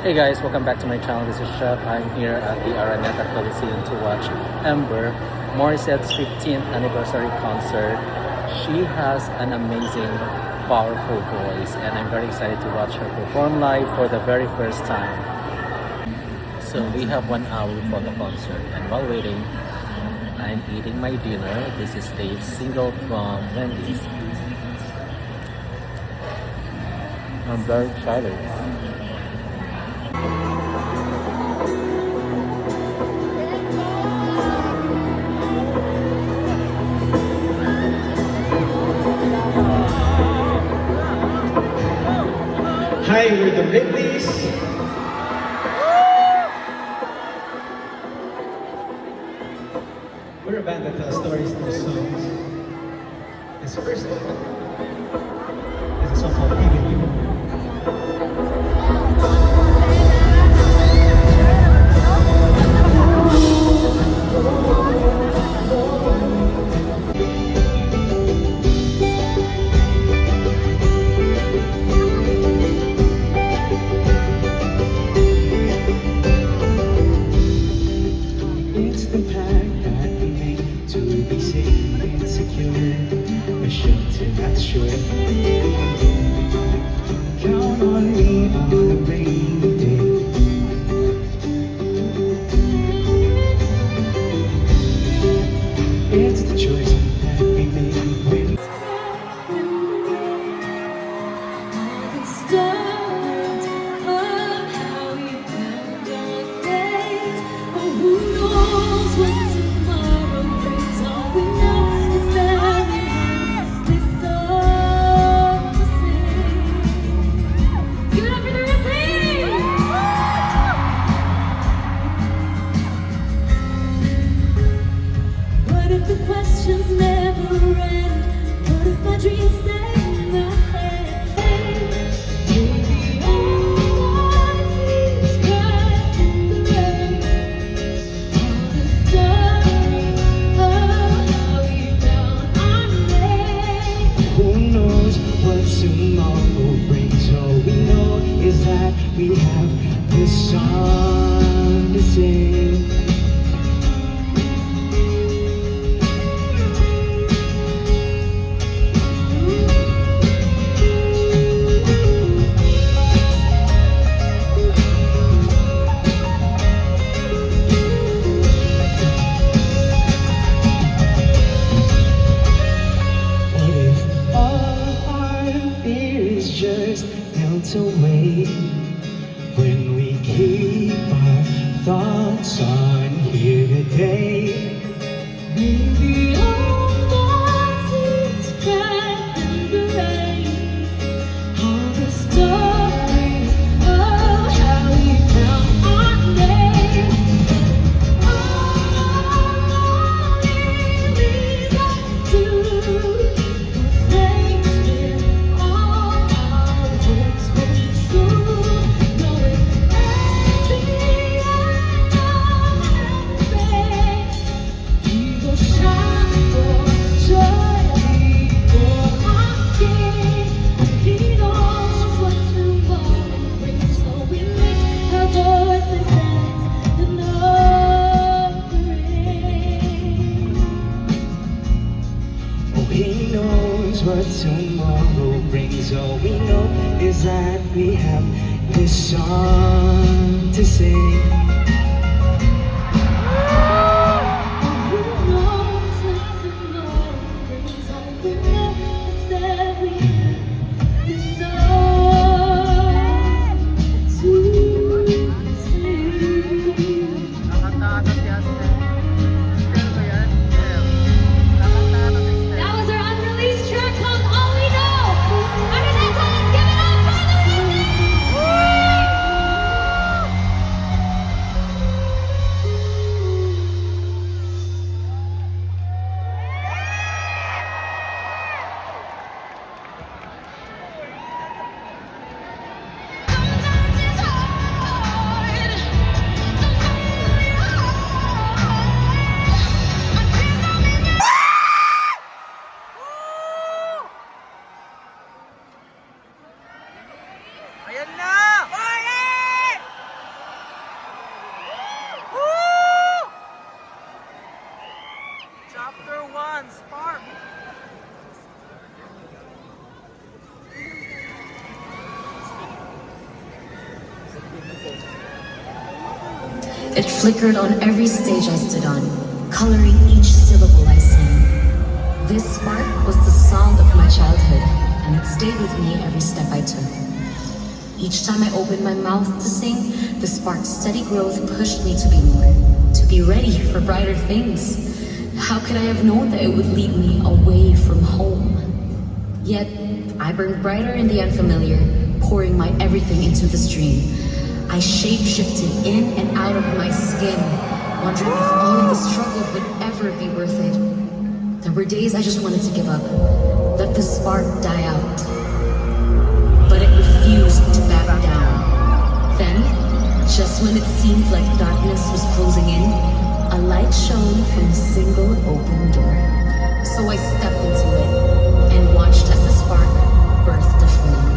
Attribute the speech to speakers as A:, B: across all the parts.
A: Hey guys, welcome back to my channel. This is Chef. I'm here at the Araneta Coliseum to watch Ember Morissette's 15th anniversary concert. She has an amazing, powerful voice, and I'm very excited to watch her perform live for the very first time. So we have 1 hour for the concert, and while waiting, I'm eating my dinner. This is Dave's single from Wendy's. I'm very excited.
B: Hi, we're the Ridleys. We're a band that tells stories through songs. This first one is a song called Even You. It's the pact that we make to be safe and secure, a shelter that's sure. Count on me on a rainy day. It's the choice that we make when
C: the questions never end. What if my dreams stay in my head? Maybe all I see is crying in the rain. All the stories of how we found our name.
B: who knows what tomorrow brings? All we know is that we have this song to sing. What if all our fears just melt away when we keep our thoughts on here today?
C: Maybe all I see is crying in the rain. All the stories of how we found our name. All it leads us to place where all our hopes come true. Knowing every end of every we will shine for joy before our King. He knows what tomorrow brings, so we lift our voices as an offering.
B: Oh, he knows what tomorrow brings. All we know is that we have this song to sing.
C: Who knows what tomorrow brings? All we know is that we have this song to sing. That was our unreleased track called All We Know. Araneta, let's give it up for the Ridleys!
D: It flickered on every stage I stood on, coloring each syllable I sang. This spark was the song of my childhood, and it stayed with me every step I took. Each time I opened my mouth to sing, the spark's steady growth pushed me to be more, to be ready for brighter things. How could I have known that it would lead me away from home? Yet, I burned brighter in the unfamiliar, pouring my everything into the stream. I shape-shifted in and out of my skin, wondering if all of the struggle would ever be worth it. There were days I just wanted to give up, let the spark die out. But it refused to back down. Then, just when it seemed like darkness was closing in, a light shone from a single open door. So I stepped into it and watched as the spark birthed a flame.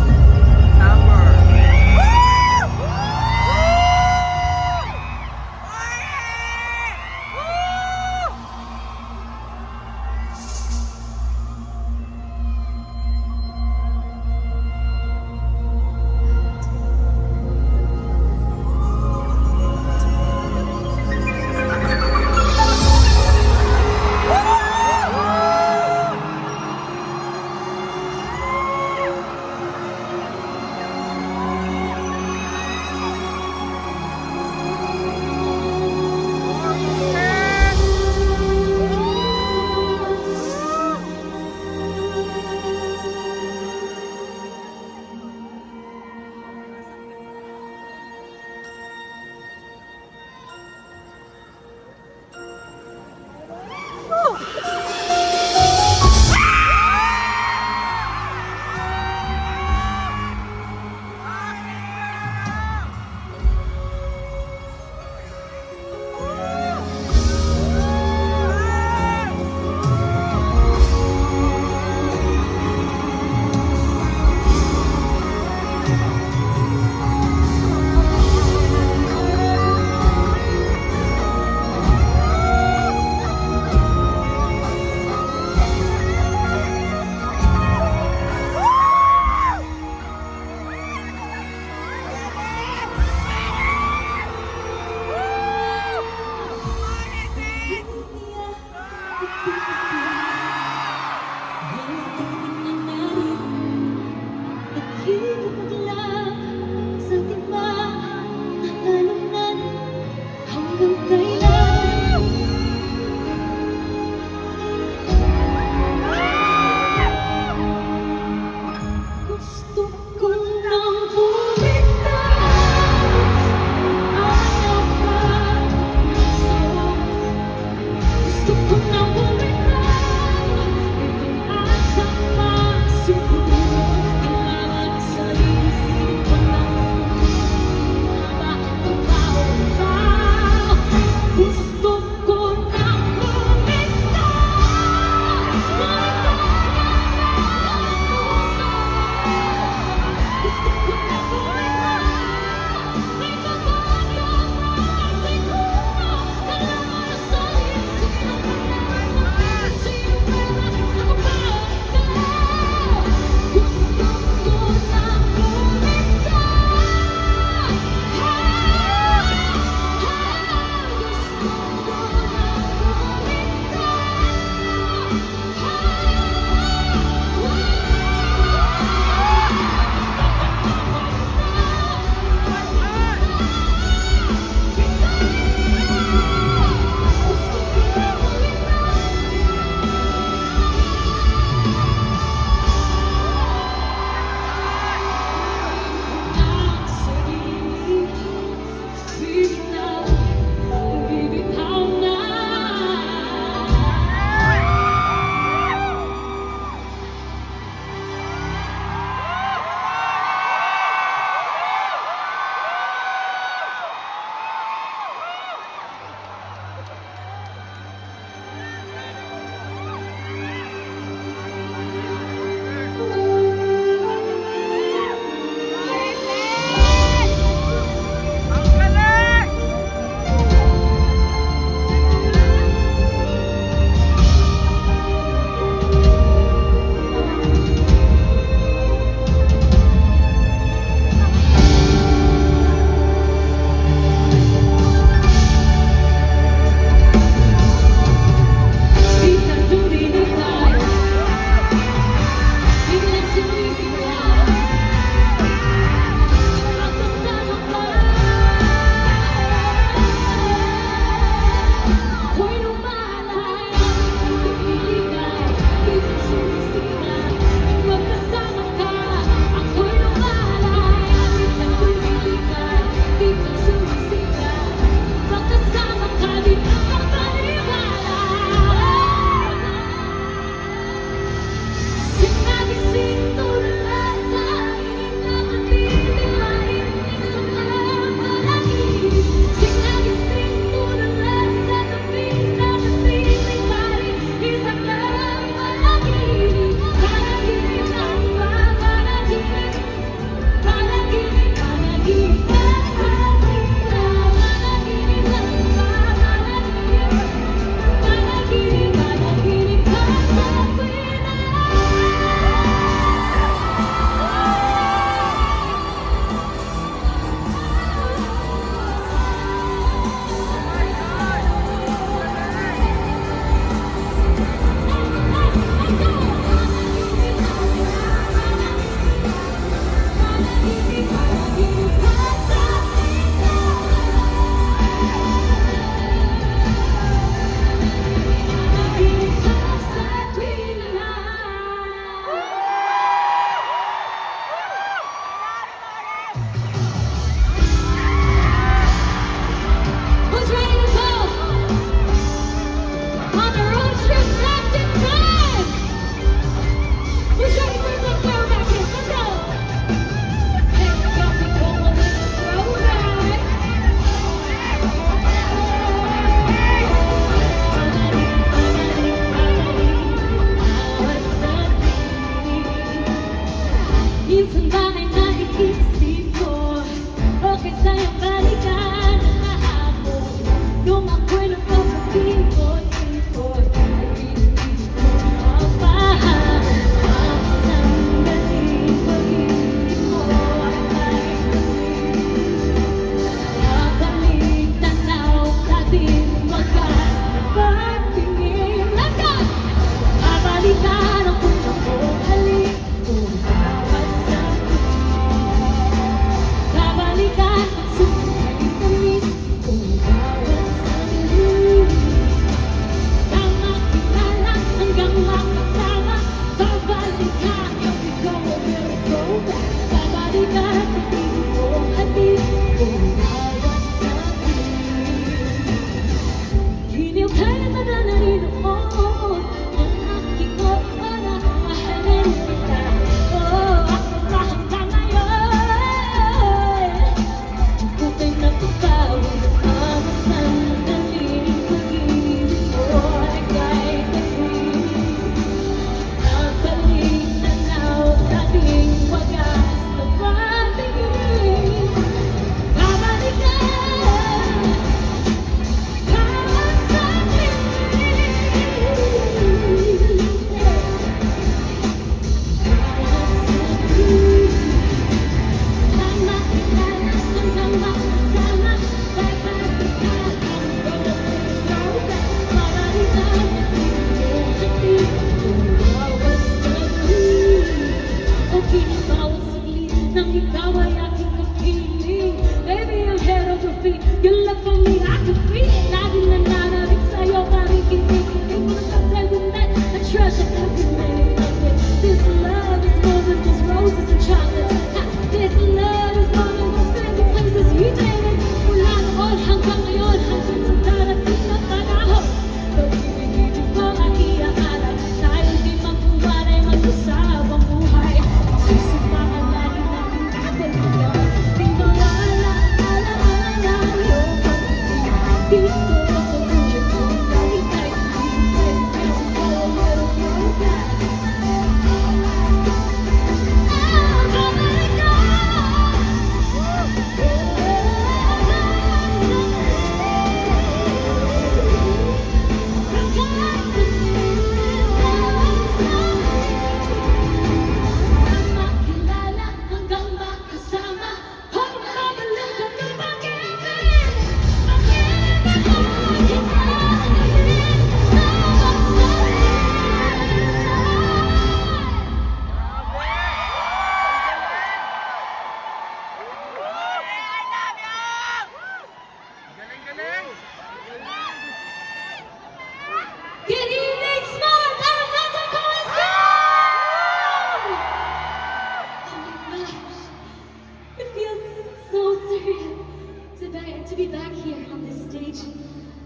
C: to be back here on this stage.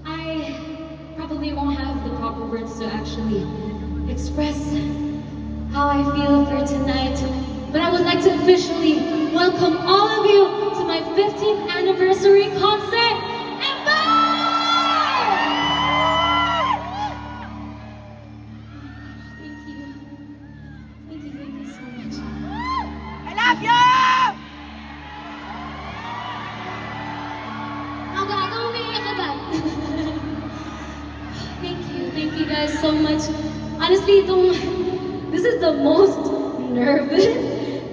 C: I probably won't have the proper words to actually express how I feel for tonight, but I would like to officially welcome all of you to my 15th anniversary concert. Ember! Thank you. Thank you so much.
E: I love you!
C: Thank you guys so much. Honestly, this is the most nervous,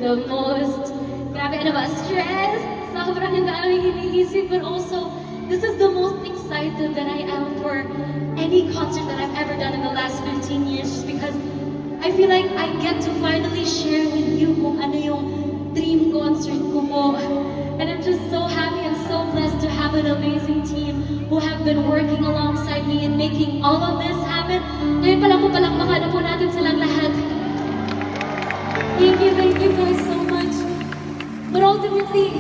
C: the most, grabe na ba, stressed, sobrang daming iniisip, but also, this is the most excited that I am for any concert that I've ever done in the last 15 years, just because I feel like I get to finally share with you kung ano yung dream concert ko po. And I'm just so happy and so blessed to have an amazing team who have been working alongside me in making all of this happen. Ngayon pa lang po palakpakan na po natin silang lahat. Thank you guys so much. But ultimately,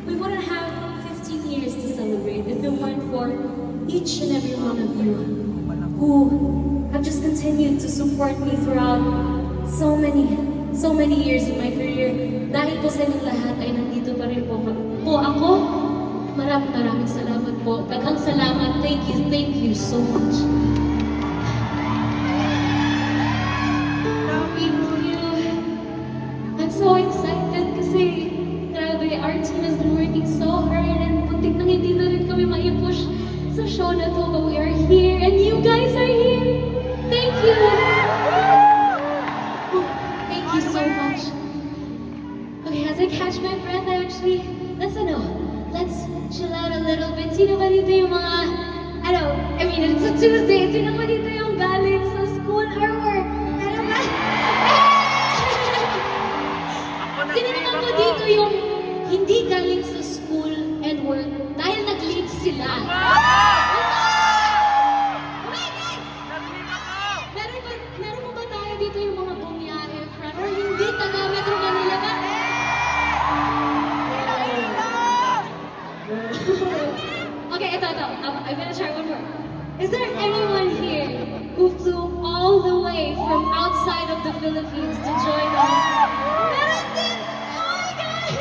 C: we wouldn't have 15 years to celebrate if it weren't for each and every one of you who have just continued to support me throughout so many years in my career. Dahil po sa inyong lahat ay nandito pa rin po ako. Maraming salamat po. Daghang salamat. Thank you so much. Thank you. I'm so excited kasi grabe, our team has been working so hard and muntik nang hindi na rin kami mai-push sa show na to, but we are here and you guys are here. Thank you. Thank you so much. Okay, as I catch my breath, let's chill out a little bit. Sino ba dito yung mga, it's a Tuesday. Sino ba dito yung galing sa school or work? Ano ba? Sino naman ba dito yung hindi galing sa school and work dahil nag-leave sila? Meron mo ba tayo dito yung mga bumiyahe, friend? Or hindi taga Metro Manila ba? Okay, ito. I'm gonna try one more. Is there anyone here who flew all the way from outside of the Philippines to join us? Meron din! Oh my God!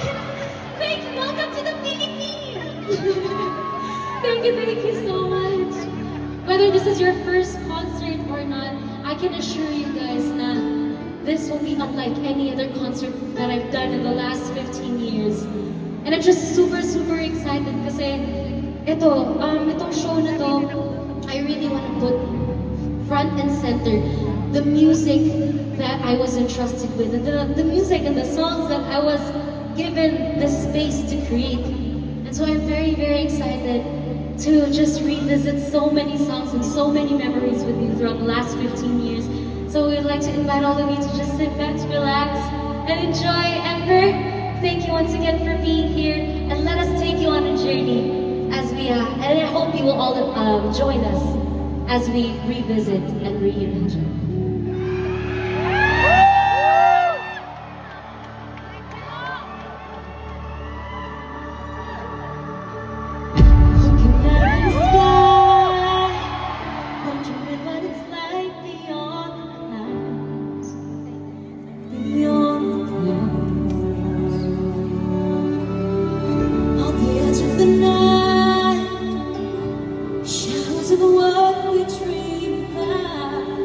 C: Welcome to the Philippines! Thank you so much. Whether this is your first concert or not, I can assure you guys na this will be unlike any other concert that I've done in the last 15 years. And I'm just super excited kasi itong show na to, I really want to put front and center the music that I was entrusted with, the music and the songs that I was given the space to create. And so I'm very excited to just revisit so many songs and so many memories with you throughout the last 15 years. So we'd like to invite all of you to just sit back, relax, and enjoy Ember. Thank you once again for being here, and let us take you on a journey as we, and I hope you will all join us as we revisit and reimagine. Looking at the sky, wondering what it's like beyond the clouds, beyond the clouds. On the edge of the night, shadows of what we dream about.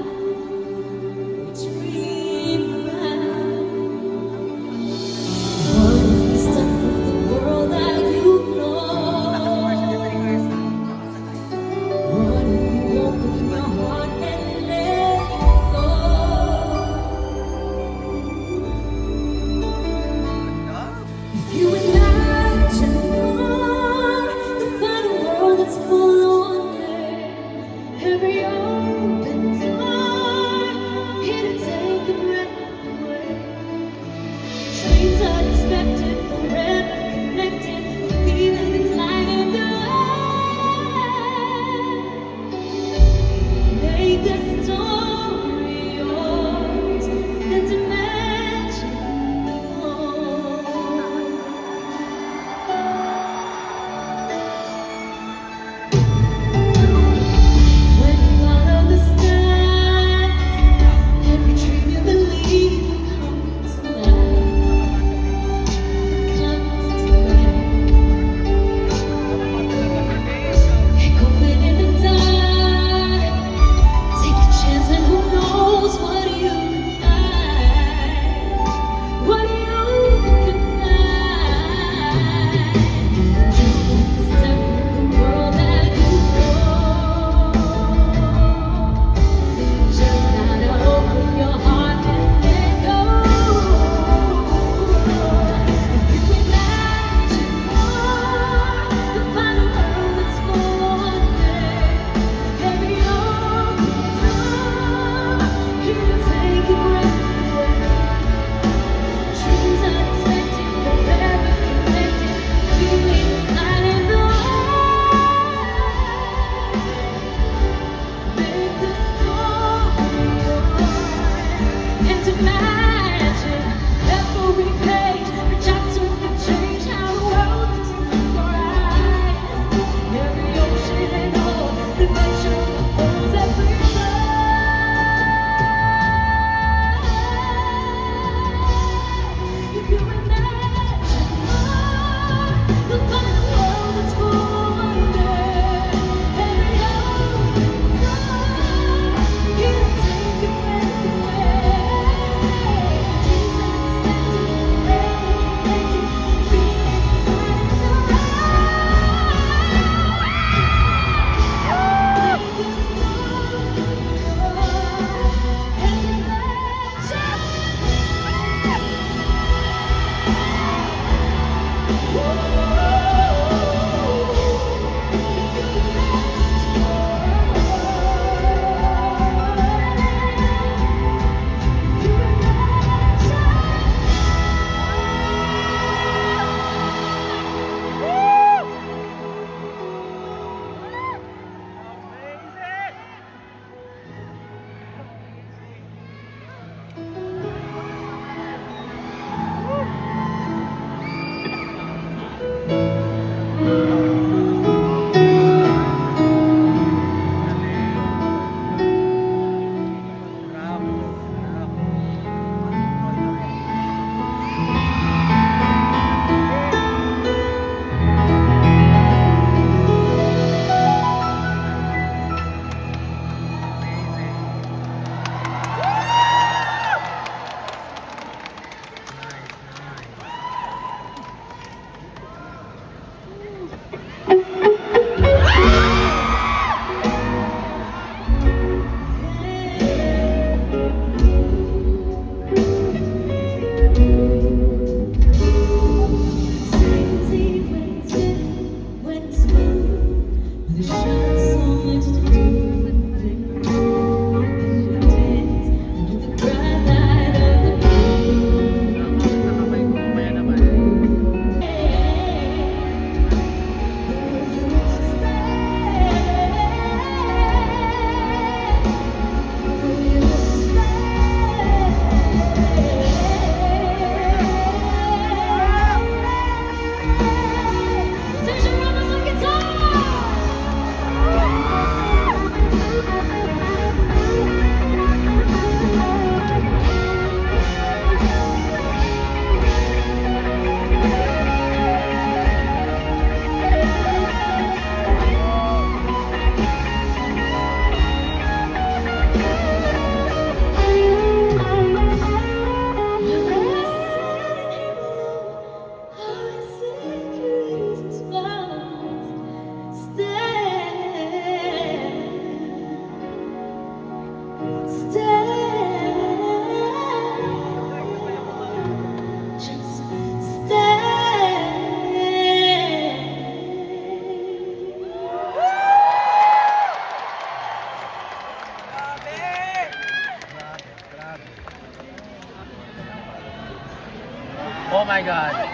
A: god.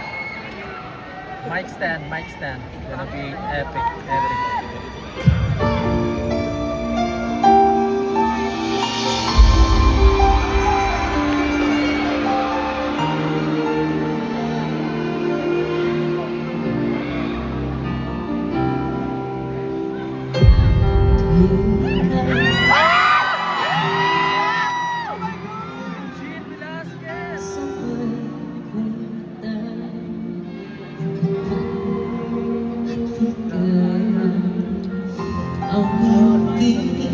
A: Mic stand, mic stand. Gonna be epic, epic. Jean Velasquez!
C: Sa pagpunta ang hindi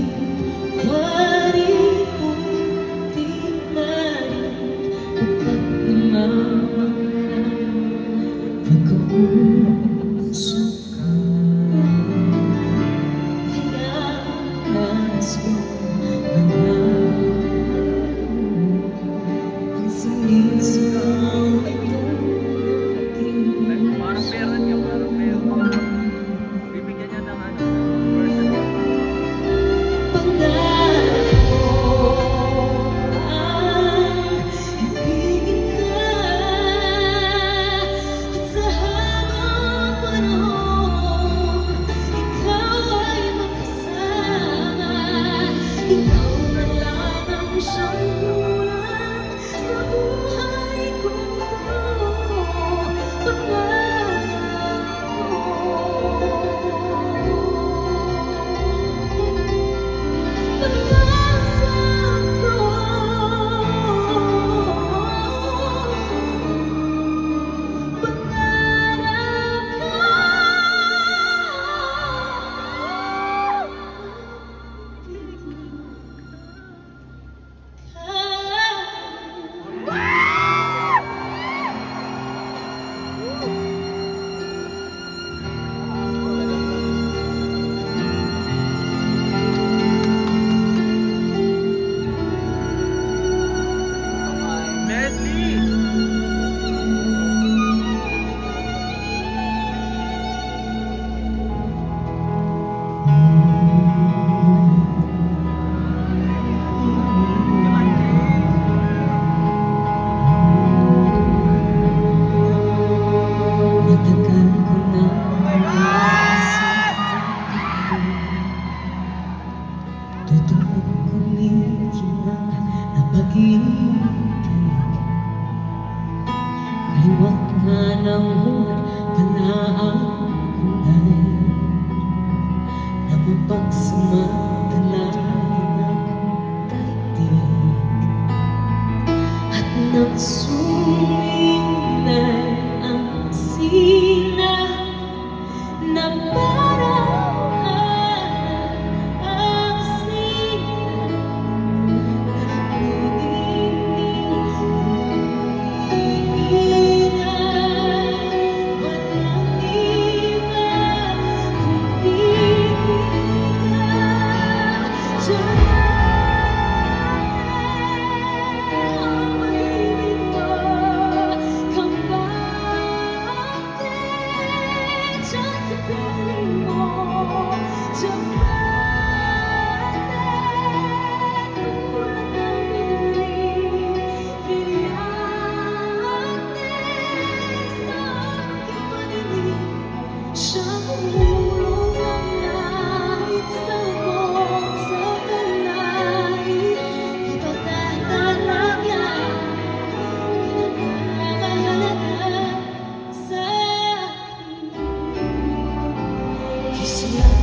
C: wari kong di marin pagkakausap ka kaya nais ko ang sinisigaw itong aking
A: Parang meron ka, parang meron. Bibigyan niya ng ano, version.
C: pangarap ko ang ibigin ka at sa habang panahon ikaw ay magkasama. Ikaw na lang ang siyang kulang sa buhay ko.
A: Medley!
C: Matagal ko na naisip totoo kumikinang na pag-ibig kaliwat ka ng huwag pala ang kulay na mapagsamantalain ang daigdig at nagsumingay ang sina na parang ang sina na umiingay walang iba kundi ikaw. Siyang ulong ang langit sa buong sa kalay. Iba ka talaga, pinagkakahalaga sa akin. Kasi ang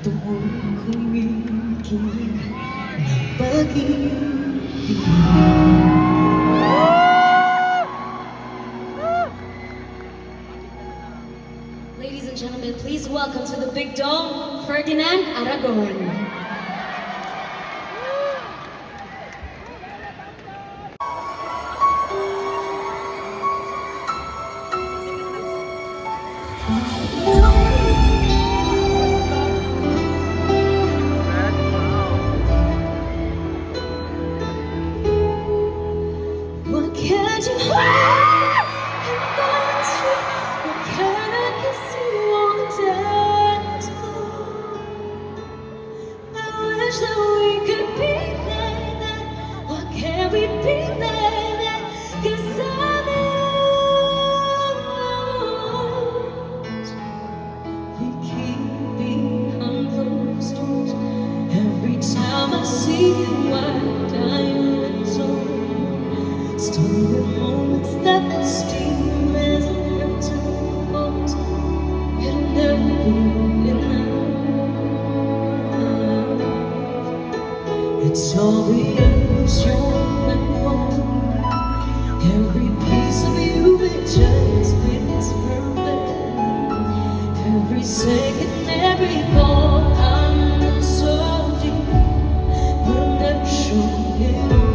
B: tuon kumikilig ng pag-ibig.
D: Ladies and gentlemen, please welcome to the Big Dome, Ferdinand Aragon.
C: What can't you hide in the street? What can I kiss you on the dance floor? I wish that we could be like that. Why can't we be like that? 'Cause I'm yours. We keep behind closed doors. Every time I see you, I die in song. Stolen moments that will steal as a curtain falls. It'll never be enough. It's obvious you're meant for me. Every piece of you, it just fits perfect. Every second, every thought, I'm so deep, but I'll never show it all.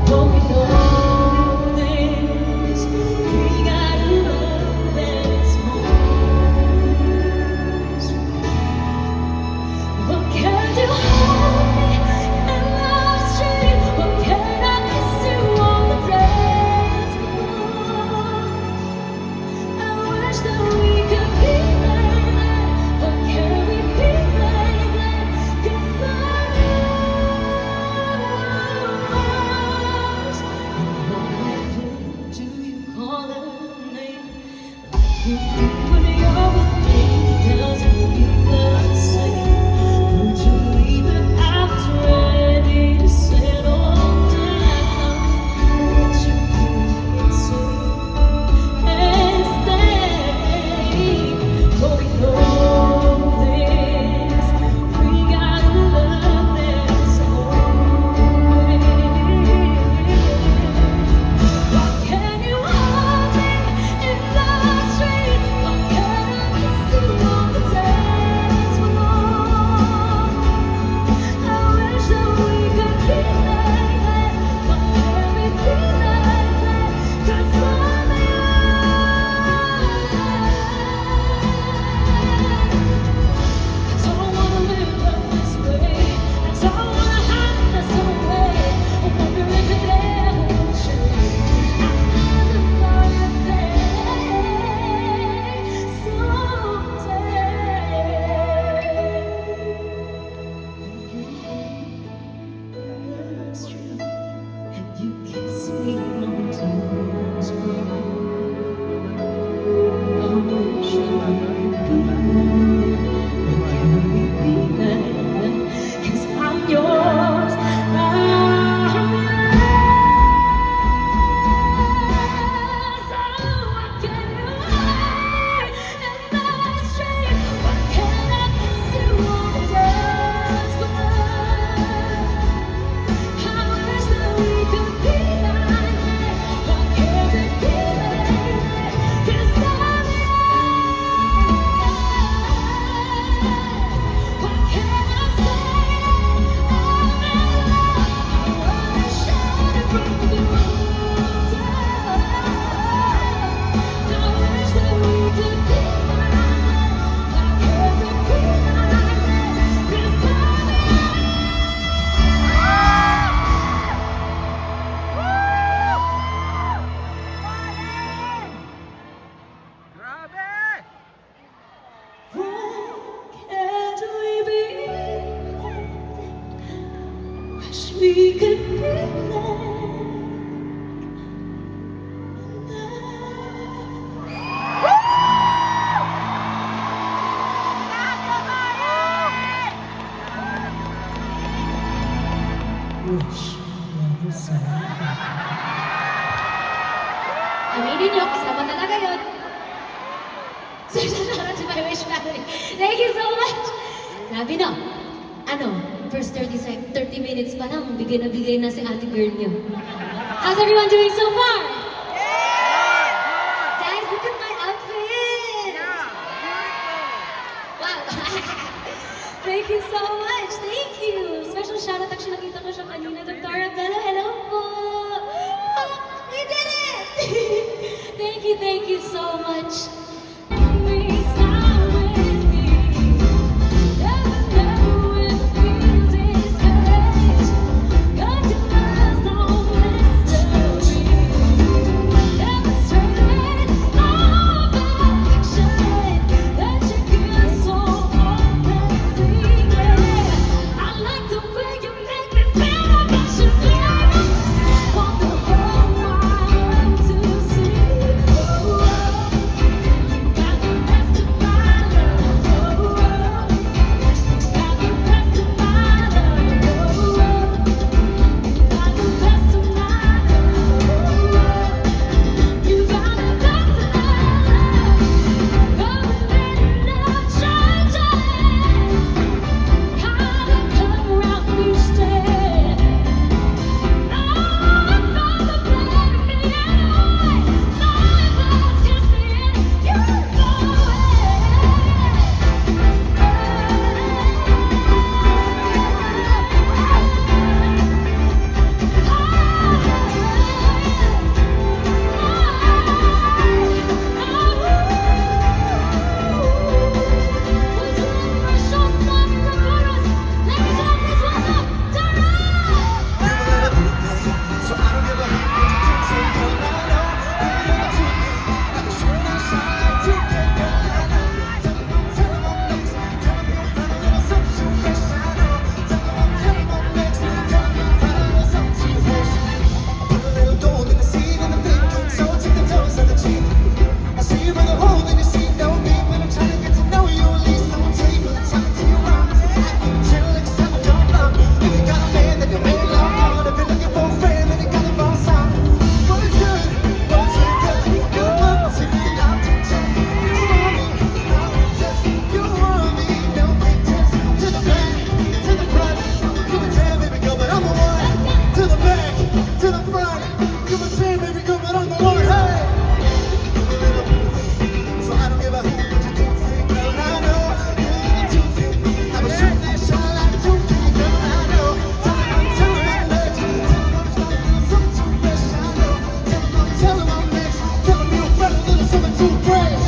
C: But we know this, we got a love that is ours. What can you hold me in the street? What can I kiss you on the dance floor? I wish that we could be like that. What can we be like that? 'Cause I'm yours. And whenever do you call her name? When you're with me, does it feel the same? Would you leave if I was ready to settle down? Would you say and stay? But we know this, we got a love that's always. What can you hold me in the street? What can I kiss you on the dance floor? I wish that we could be like that. But can we be like that? 'Cause I'm yours. I don't wanna live life this way. I don't wanna hide this away. I wonder if it ever will change. I never thought I'd say someday. And you kiss me on Times Square. I wish that we could be like that. But can we be like that? 'Cause I'm yours. I'm yours. Oh, what can you hide in the street? What can I kiss you on the dance floor? I wish that we could be like that. Why can't we be like that? 'Cause I'm yours. What can I say? I'm in love. I wanna shout it from the rooftop. I wish that we could be like that. Why can't we be like that? 'Cause I'm Can't we be like that? Wish we could be like Wish what you said.
D: Aminin nyo, kasama talaga yun.
C: So, shout out to my Wish family. Thank you so much. Grabe no. First 30 minutes pa lang, bigay na si ate girl niyo. How's everyone doing so far? Guys, look at my outfit! Wow! Thank you so much! Thank you! Special shoutout, actually nakita ko siya kanina. Dr. Abella, hello po! Oh, we did it! Thank you so much! Please stay with me. Never know when feels discouraged. Got to last on mystery. Demonstrated all affection that you give so openly. I like the way you make me feel like I should be. Want the whole world to see. Got the best of my love. Got the best of my love. Got the best of my love. You got the best of my love. Going in and changing. Gotta come around each day. Oh, it feels so bad to me anyway. Life has kissed me and you go
B: So I don't give a Put a little gold in the seed and the big good soul. Take the toes of the cheek. I see you with a hole in your seat. No deep when I'm trying to get to know you at least. I won't take the time to your own. Chill next time I jump up. If you got a man, then you may love on. If you're looking for a friend, then you got the wrong song. What's good? What's good? Good luck to me. I'm to check. You want me? No pictures. To the back, to the front. You can tell, baby girl, but I'm the one. To the back, to the front. You can tell, baby girl, but I'm the one. Hey! So I don't give a hoot what you do, girl. I know you do. I was shooting that shot like a 2K, girl. I know. Tell them I'm next. Tell them I'm something too fresh. I know. Tell them I'm next. Tell them you're better than something too fresh.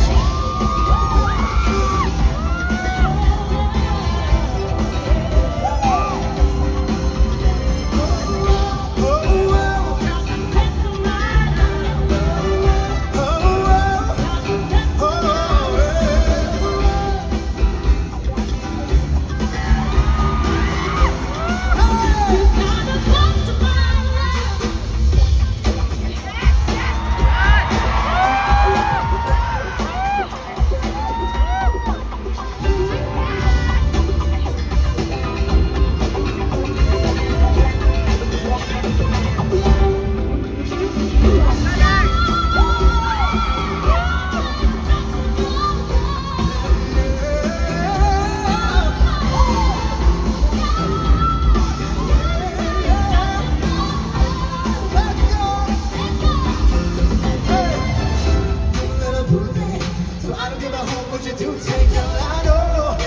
B: So I don't give a hoot what you do, take girl. I know.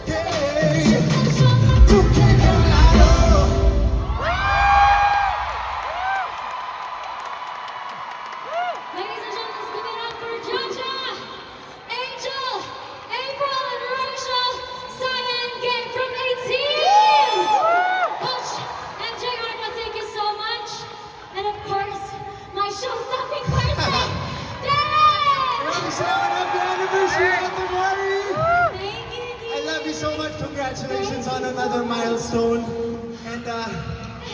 B: Yeah. 2K, girl. I know.
C: Ladies and gentlemen, let's give it up for Jaja, Angel, April, and Rachel, Simon, gang from 18. Coach and Jay Arma, thank you so much. And of course, my show-stopping birthday, Derek!
B: Maraming salamat. Happy anniversary, Ate Mari.
C: Thank you,
B: I love you so much. Congratulations on another milestone. And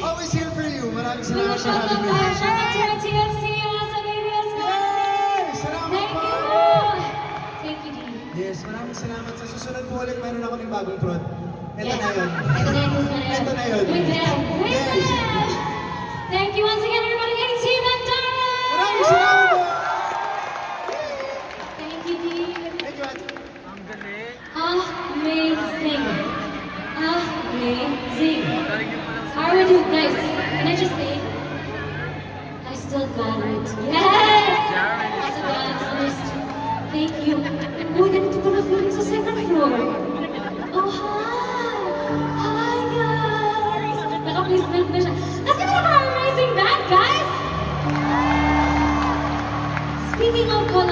B: always here for you. Maraming
C: We will
B: salamat for having me.
C: shout out to our TFC, Asa Baby as well.
B: Yay! Salamat
C: Thank
B: po.
C: you. Thank you, Dean.
B: Yes, maraming salamat. Sa susunod po ulit, meron ako ng bagong prod. Ito
C: Yes.
B: na yun.
C: Ito na yun.
B: Ito na yun.
C: With them. With
B: Yes.
C: them. Thank you once again, everybody. 18 and Darren.
B: Maraming salamat po.
C: Thank you, Dean.
B: Thank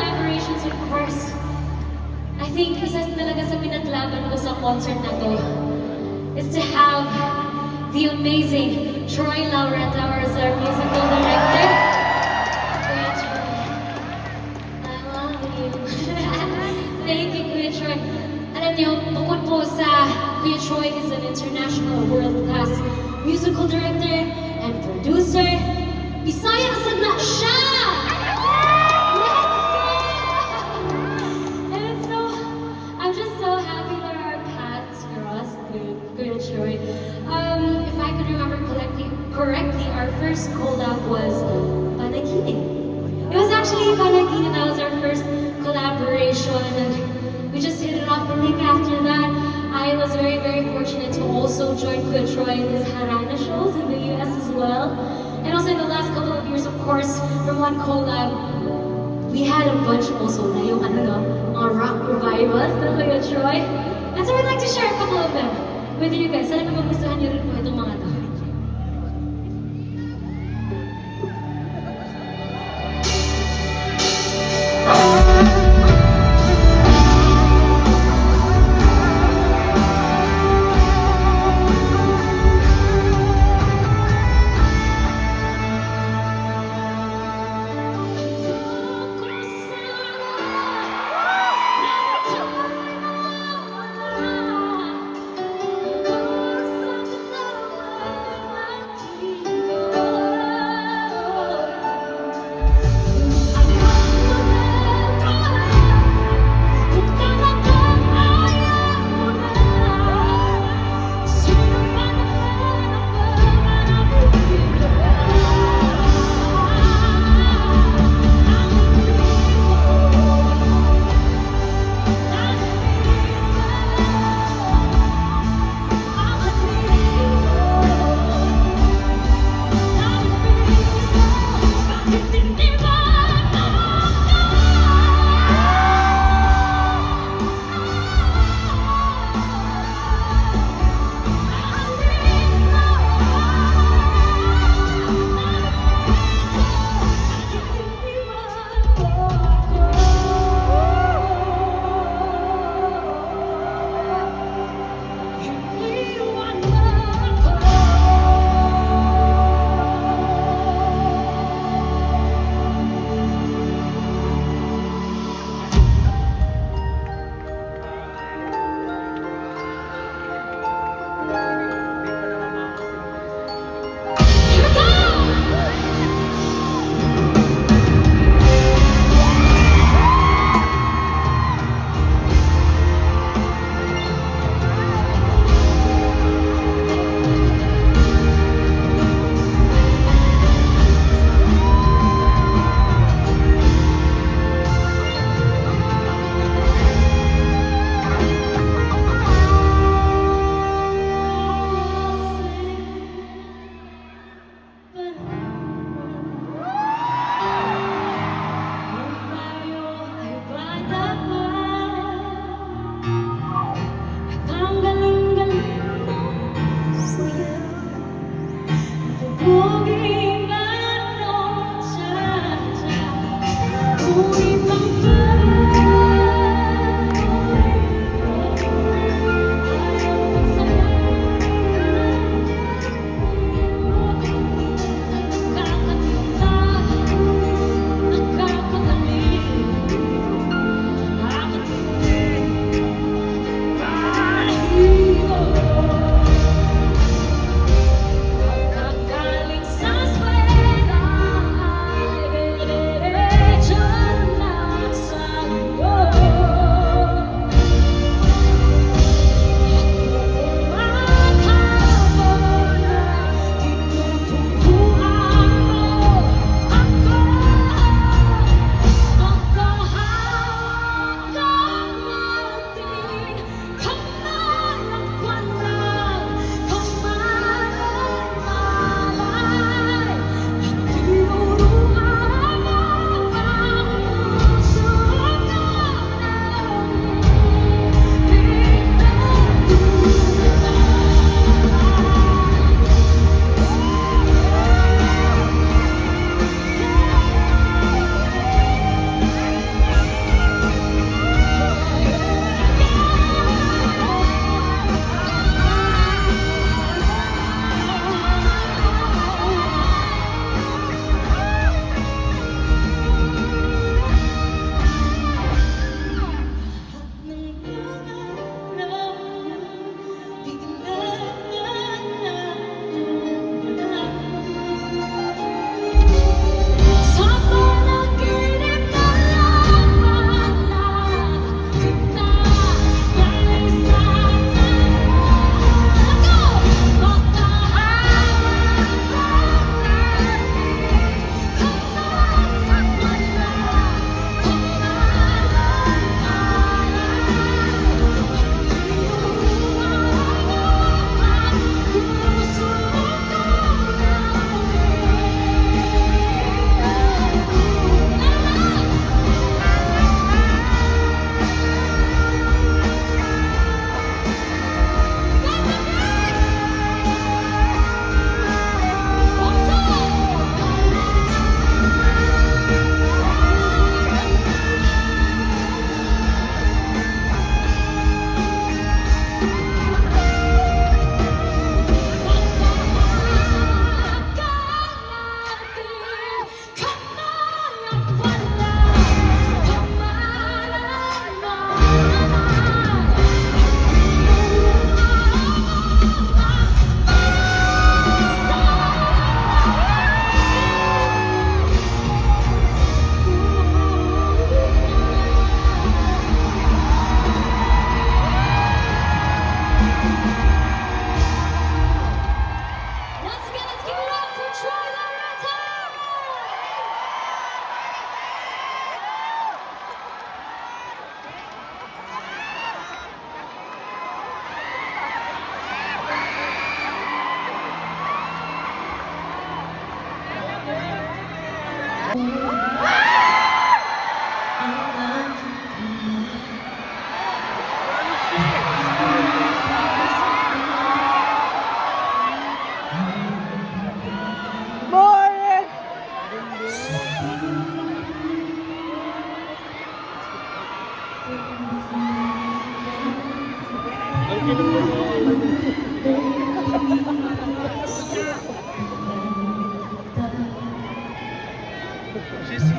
C: collaborations, of course, I think isa talaga sa pinaglaban ko sa concert na to is to have the amazing Troy Laureta as our musical director. Kuya Troy, I love you. Thank you, Kuya Troy. Alam niyo, bukod po sa Kuya Troy is an international world-class musical director and producer, Bisaya sad na siya! And it's so, I'm just so happy that our paths crossed with Kuya Troy. If I could remember correctly, our first collab was Panagini. It was actually Panagini, that was our first collaboration, and we just hit it off. I think after that, I was very, very fortunate to also join Kuya Troy in his Harana shows in the US as well. And also in the last couple of years, of course, from one collab, we had a bunch also na yung mga rock revivals na Kuya Troy. And so we'd like to share a couple of them with you guys. Sana naman gustuhan niyo rin po itong mga to.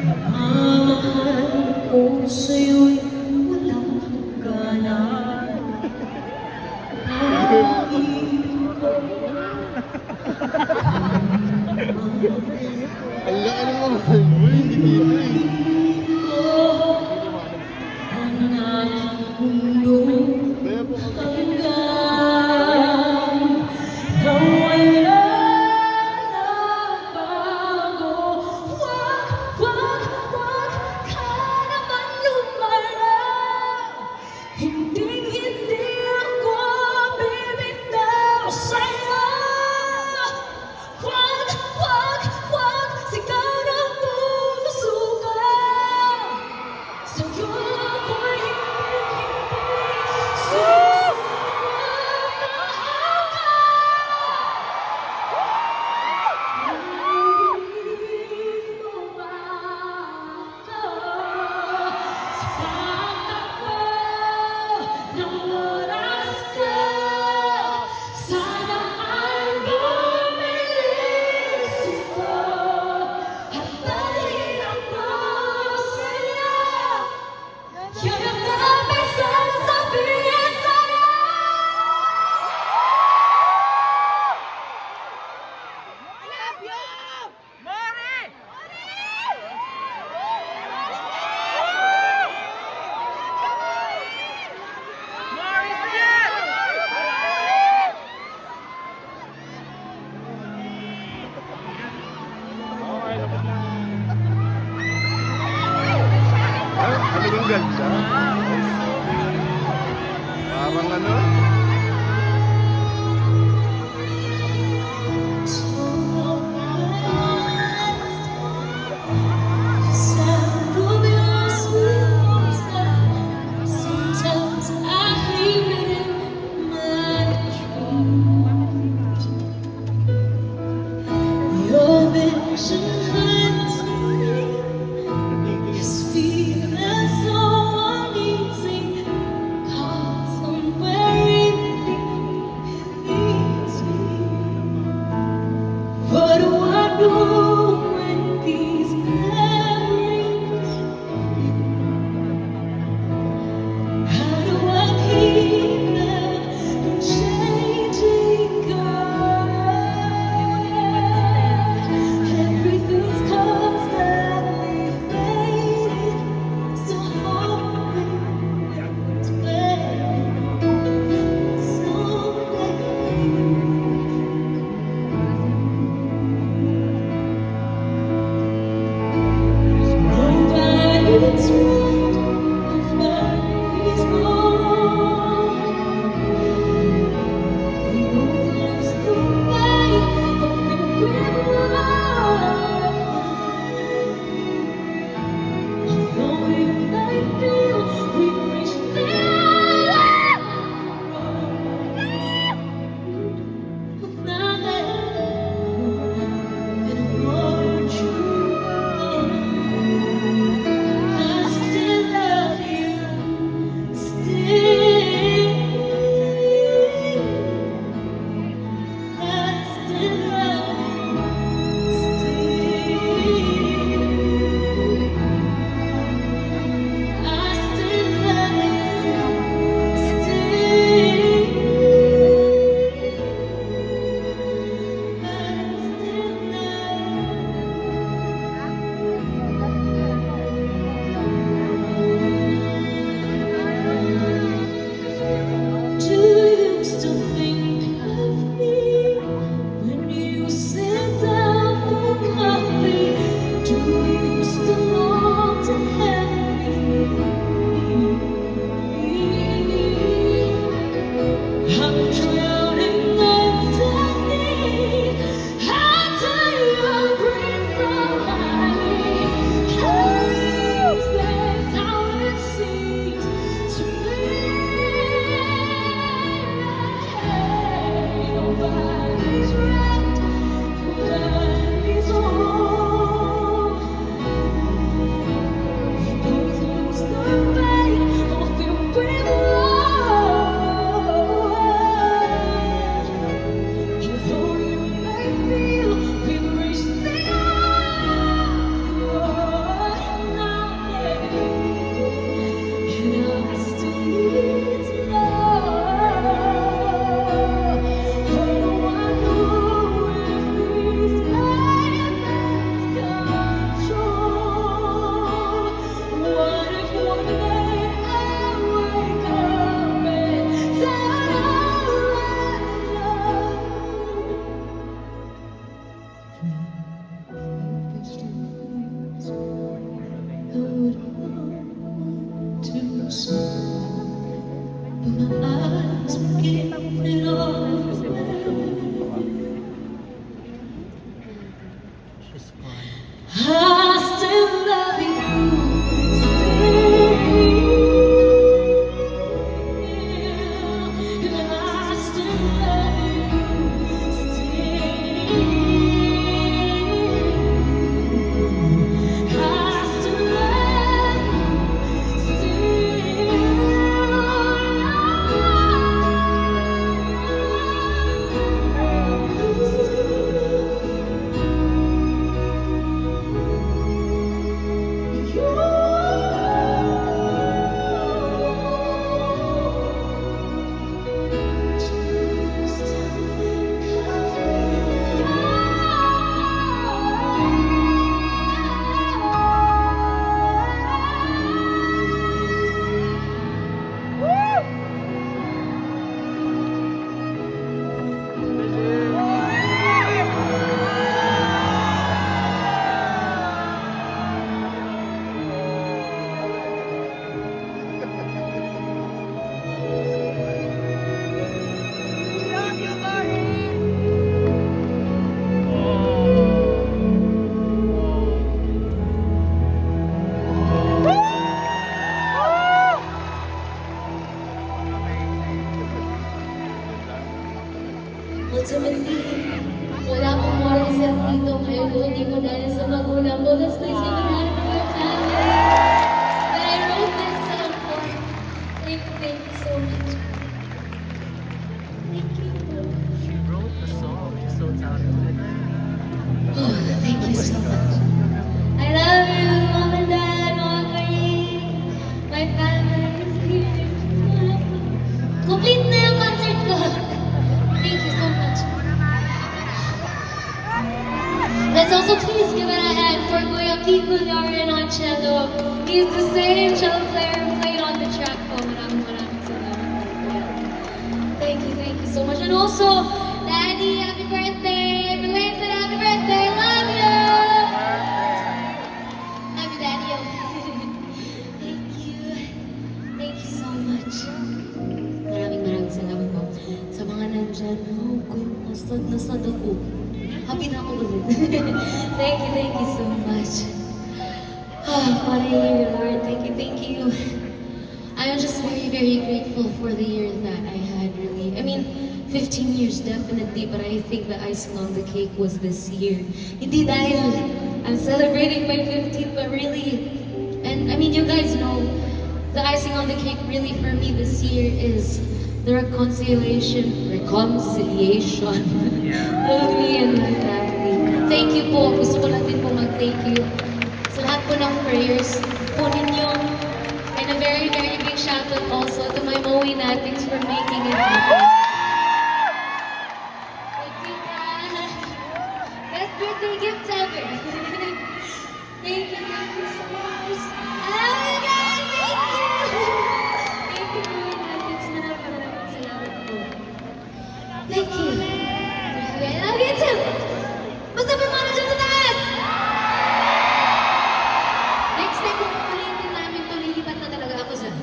C: Mahal ko sa'yo'y walang hangganan.
F: Ang laki ng mga boy, hindi dito eh.
C: Ang aking mundo
F: Kaya po kami.
C: hanggang nawala na bago. Wag ka naman lumalang. Hindi ako bibitaw sa'yo. Wag, sigaw ng puso ka. Sa'yo ako'y hindi susuwag. Mahal ka. Narinig mo ba ako? Sa pagtakbo ng oras ko, sana ay bumilis ito at dalhin ako sa'yo. Yan ang dapat sasabihin sa'yo.
E: I love you! Mori! Mori's here!
F: Okay, lapit na. Ah, ano yung ganda? Parang ano?
C: Sound of your sweet smile. Sometimes I hear it in my dreams. Your vision haunts me. This feeling so uneasy. close. But my eyes will give it all away. I still love you, still. I still love you, still. I still love you,
E: Love you, Mari!
C: Ultimately, wala pong moral set dito ngayon kung hindi ko dahil sa magulang ko. Let's please give a hand for your family that I wrote this song for. Thank you so much. Thank you.
A: She wrote the song. She's so talented.
C: Oh, thank you so much. I love you, Mom and Dad, Mom Marie. My family is here. Complete na yung concert ko. Thank you so much. Let's also please give it a hand for Kuya Kiko Lauren on cello. He's the same cello player who played on the track ko. Maraming salamat po, Kuya. Thank you so much. And also, Daddy, happy birthday! Belated happy birthday! Love you! Love you, Daddy. Thank you so much. Maraming salamat po sa mga nandyan. Oh, nasad ako. Happy na ako ulit. Thank you so much. Oh, what a year, Lord. Thank you. I am just very grateful for the year that I had, really. I mean, 15 years definitely, but I think the icing on the cake was this year. Hindi dahil I'm celebrating my 15th, but really, and I mean, you guys know, the icing on the cake really for me this year is the reconciliation of me and my family. Thank you po. Gusto ko lang din po mag-thank you sa lahat po ng prayers po ninyo. And a very big shout out also to my Moe Natings for making it happen. Best birthday gift ever. Thank you so much. I love you guys. Thank you, Moe Natings. Maraming salamat po. Thank you. I love you too. Basta pa mga dyan sa taas. Next time kung ulitin namin ito, lilipat na talaga ako dyan.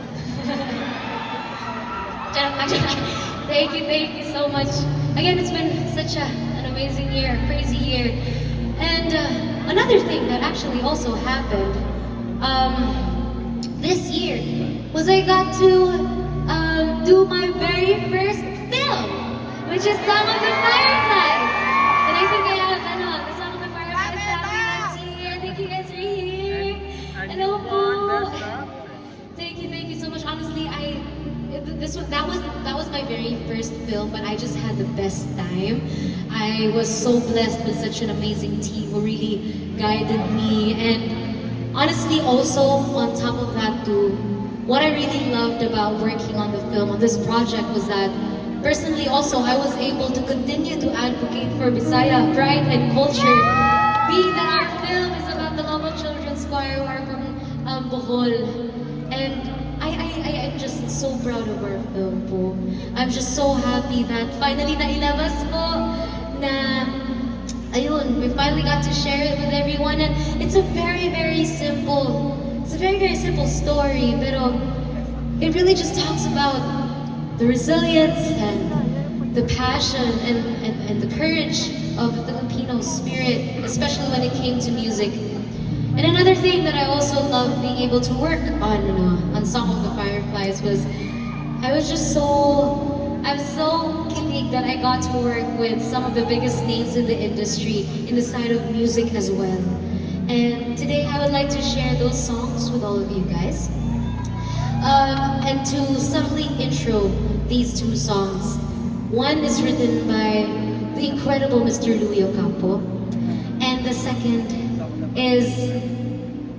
C: Thank you so much. Again, it's been such an amazing year, a crazy year. And another thing that actually also happened this year was I got to do my very first film, which is Song of the Fireflies. And I think I have the Song of the Fireflies family that's here. Thank you guys for here. Hello po. Thank you so much. Honestly, that was my very first film, but I just had the best time. I was so blessed with such an amazing team who really guided me, and honestly, also on top of that too, what I really loved about working on the film, on this project, was that personally also I was able to continue to advocate for Bisaya pride and culture, being that our film is about the Lobo Children's Choir who are from Bohol. And I'm just so proud of our film po. I'm just so happy that finally nailabas po na ayun, we finally got to share it with everyone, and it's a very simple story, pero it really just talks about the resilience and the passion and the courage of the Filipino spirit, especially when it came to music. And another thing that I also love being able to work on Song of the Fireflies was I was so kilig that I got to work with some of the biggest names in the industry in the side of music as well. And today I would like to share those songs with all of you guys. And to simply intro these two songs. One is written by the incredible Mr. Louie Ocampo, and the second is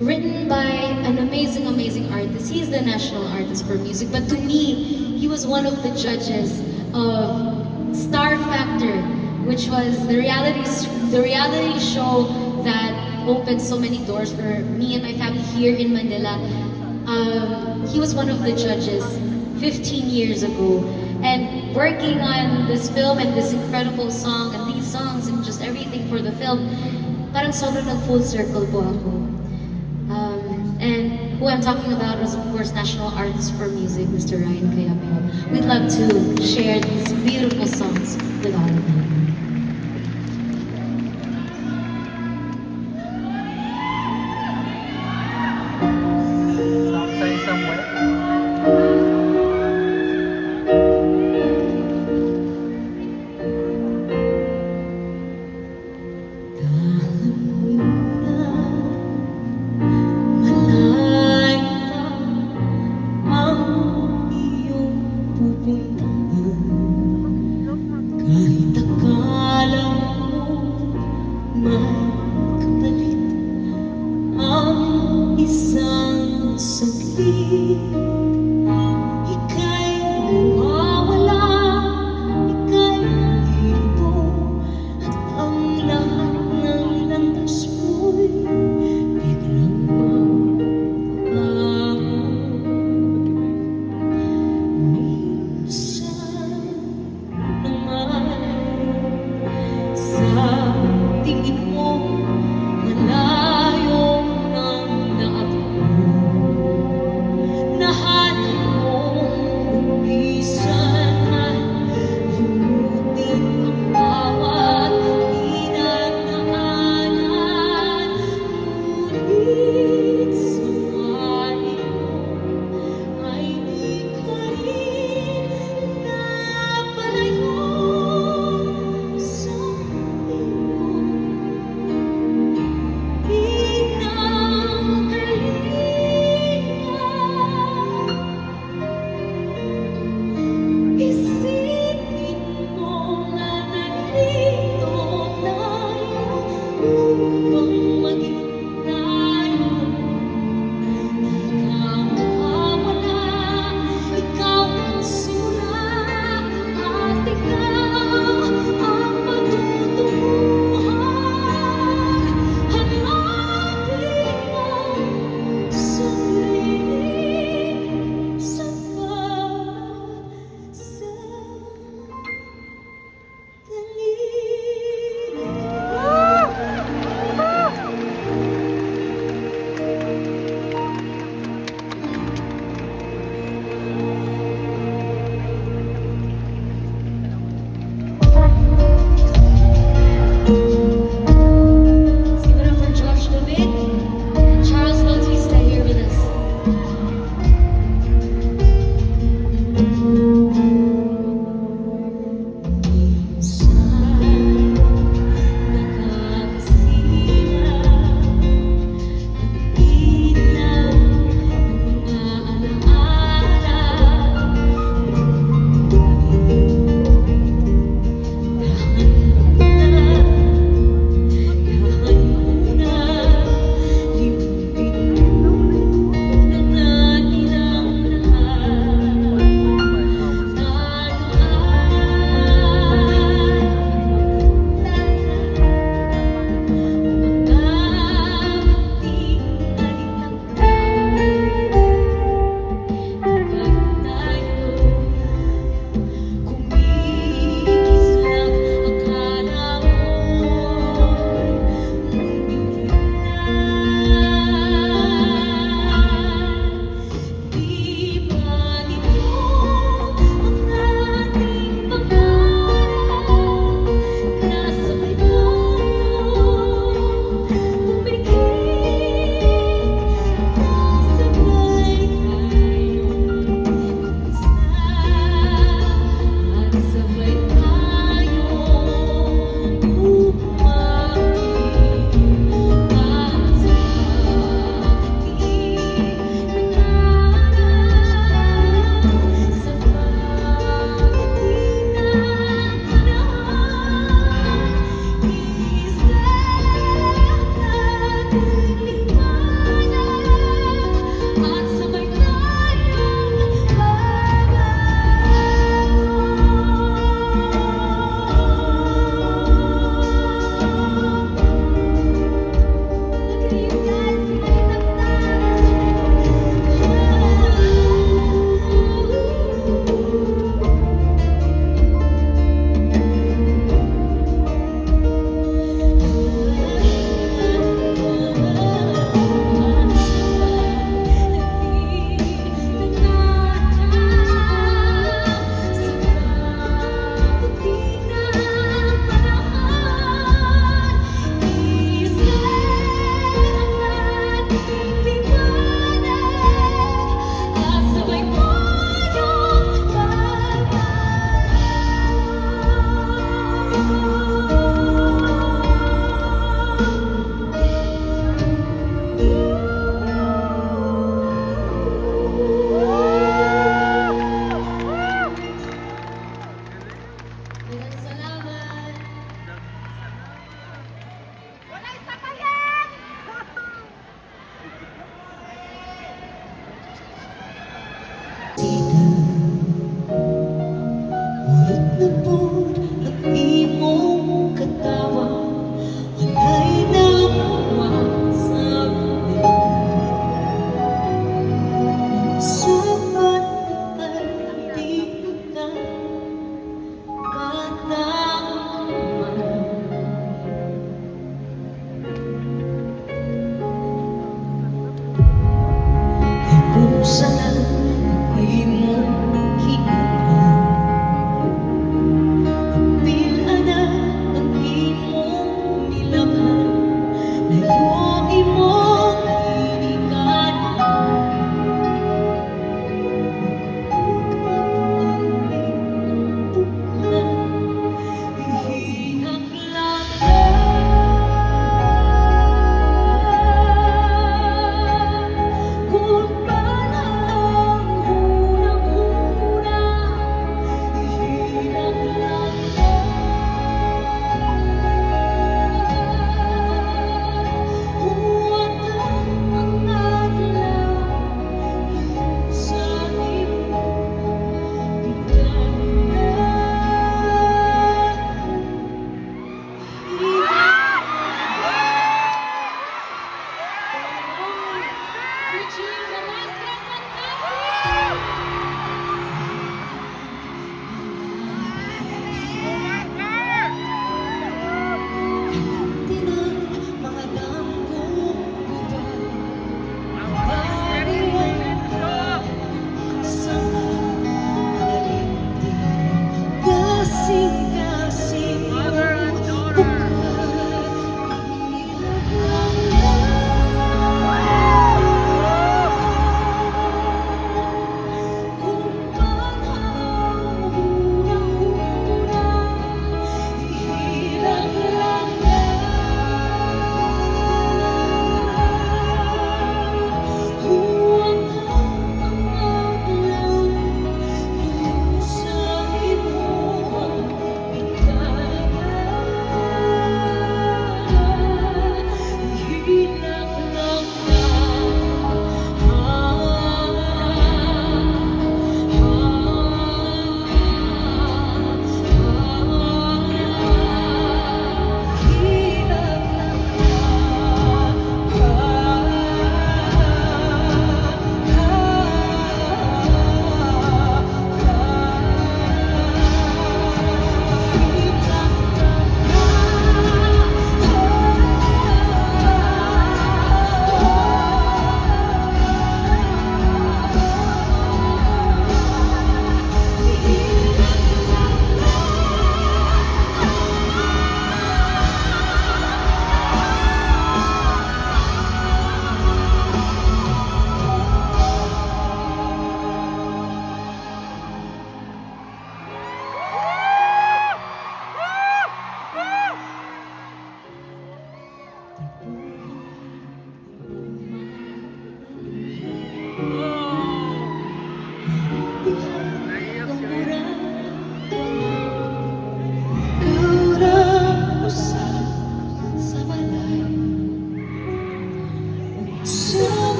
C: written by an amazing, amazing artist. He's the national artist for music, but to me, he was one of the judges of Star Factor, which was the reality show that opened so many doors for me and my family here in Manila. He was one of the judges 15 years ago. And working on this film and this incredible song and these songs and just everything for the film, parang sobrang nag-full circle po ako. And who I'm talking about was, of course, National Artist for Music, Mr. Ryan Cayapeo. We'd love to share these beautiful songs with all of you.
A: Outside somewhere.
C: Kahit akala mo may kapalit ang isang saglit, ika'y mawawala, ika'y dito, at ang lahat ng landas mo'y biglang mababago. Minsan sa tingin mo, malayo nang naabot mo. Nahanap mong isa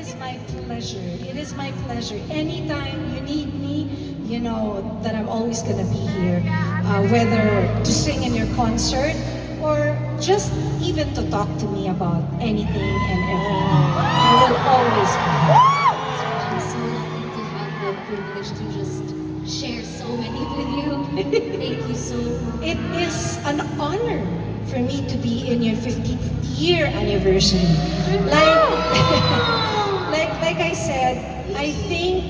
G: is my pleasure. It is my pleasure. Anytime you need me, you know that I'm always gonna be here. Whether to sing in your concert or just even to talk to me about anything and everything. I will always be here.
D: I'm so lucky to have the privilege to just share so many with you. Thank you so much.
G: It is an honor for me to be in your 50th year anniversary. Like I said, I think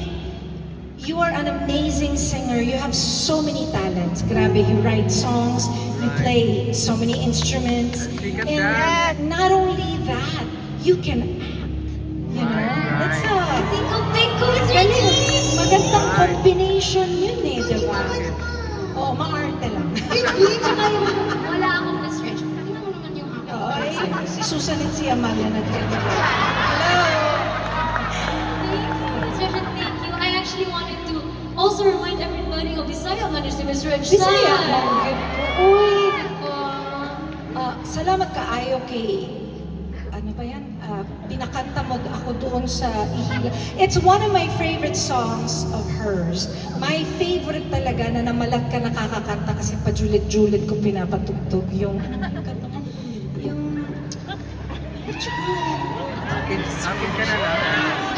G: you are an amazing singer. You have so many talents. Grabe, you write songs, you play so many instruments. And not only that, you can act. You know? That's a
D: Thank you, Miss Reggie!
G: magandang combination yun eh, di ba? Oo, maarte lang.
D: Hindi, tsaka yung wala akong Miss Reggie. Tingnan mo naman yung aking.
G: Oo, ay, si Susan at si Amalia nagkanya. Hello!
D: Thank you, Miss Reggie. Thank you. I actually wanted to also remind everybody of Bisaya man si Miss Reggie.
G: Bisaya! Uy!
D: Diba?
G: Salamat kaayo kay ano ba yan? Pinakanta mo ako doon sa Ihila. It's one of my favorite songs of hers. My favorite talaga na namalat ka nakakakanta kasi pajulit-julit ko pinapatugtog yung yung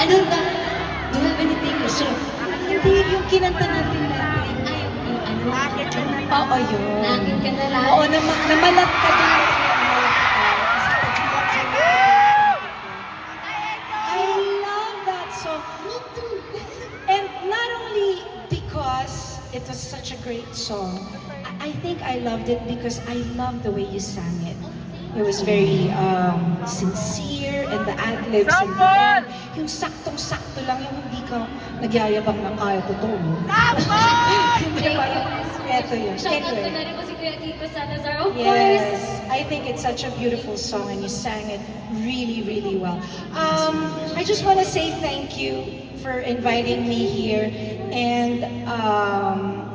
D: Ano ba? Do you have anything to share?
G: hindi yung kinanta natin natin.
D: Ay, yung ano?
G: Oo, yun.
D: Nangit ka na lang.
G: Oo, namalat ka din. I love that song.
D: Me too.
G: And not only because it was such a great song, I think I loved it because I loved the way you sang it. It was very sincere and the ad-libs and the end, yung saktong-sakto lang, yung hindi ka nagyayabang ng kaya ko to.
D: Thank you, Miss
G: Eto yun.
D: Shoutout ko
G: Anyway.
D: na rin po si Kuya Kiko Salazar, of course.
G: Yes, I think it's such a beautiful song and you sang it really, really well. I just want to say thank you for inviting me here. And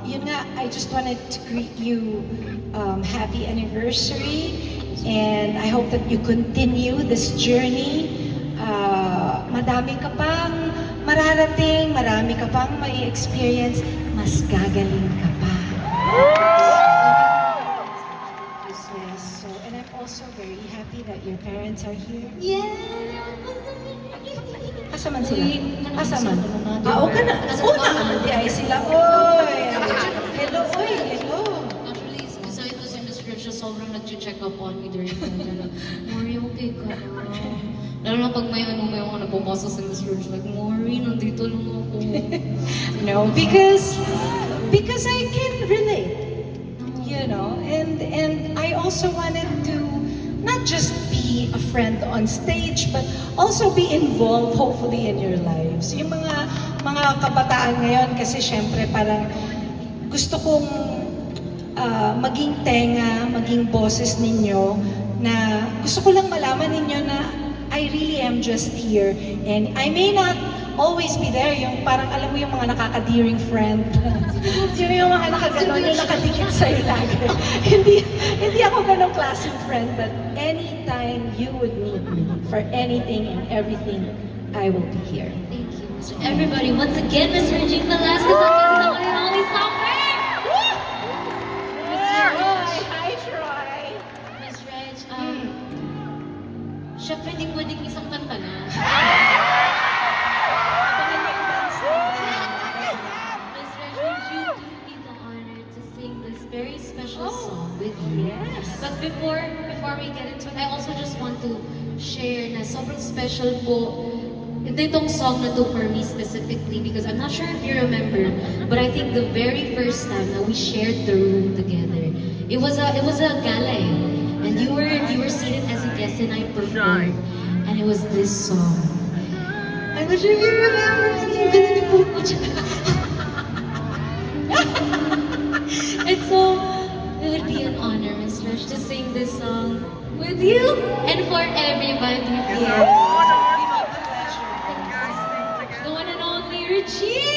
G: yun nga, I just wanted to greet you happy anniversary. And I hope that you continue this journey. Madami ka pang mararating, marami ka pang may experience, mas gagaling ka pa. Yes, so, and I'm also very happy that your parents are here.
D: Yeah.
G: Asaman sila?
D: Uy,
G: Asaman?
D: nasa-
G: Oo ka na.
D: nasa-
G: Oo na. Hindi ay sila. Oy! Hello, oy, hello.
D: Actually, beside to si Miss Rich, sobrang nag-check up on me during the time. Mori, okay ka na. Lalo na pag may nagpapasa si Miss Rich, like, Mori, nandito lang ako.
G: No, because I can relate. You know, and I also wanted to not just be a friend on stage, but also be involved, hopefully, in your lives. Yung mga kabataan ngayon, kasi syempre parang gusto kong maging tenga, maging boses ninyo, na gusto ko lang malaman ninyo na I really am just here. And I may not always be there, yung parang alam mo yung mga nakaka-dearing friend. yung mga nakaganon, yung nakadikit sa'yo lagi. hindi ako ganong klaseng friend, but anytime you would need me for anything and everything, I will be here.
D: Thank you, Mr. Everybody, once again, Miss Regine Velasquez, ang ganda ko yung Holy Summer! Miss Reg,
G: Hi, Troy!
D: Miss Reg, syempre hindi pwedeng isang kanta na. Miss Reg, would you do me the honor to sing this very special song with you?
G: Yes.
D: But before we get into it, I also just want to share na sobrang special po itong song na to for me specifically because I'm not sure if you remember, but I think the very first time that we shared the room together, it was a gala eh. And you were seated as a guest and I performed, and it was this song. I'm not sure if you remember, and yung ganda ni Pupo And so, it would be an honor, Miss Rush, to sing this song with you and for everybody here. The one and only Richie!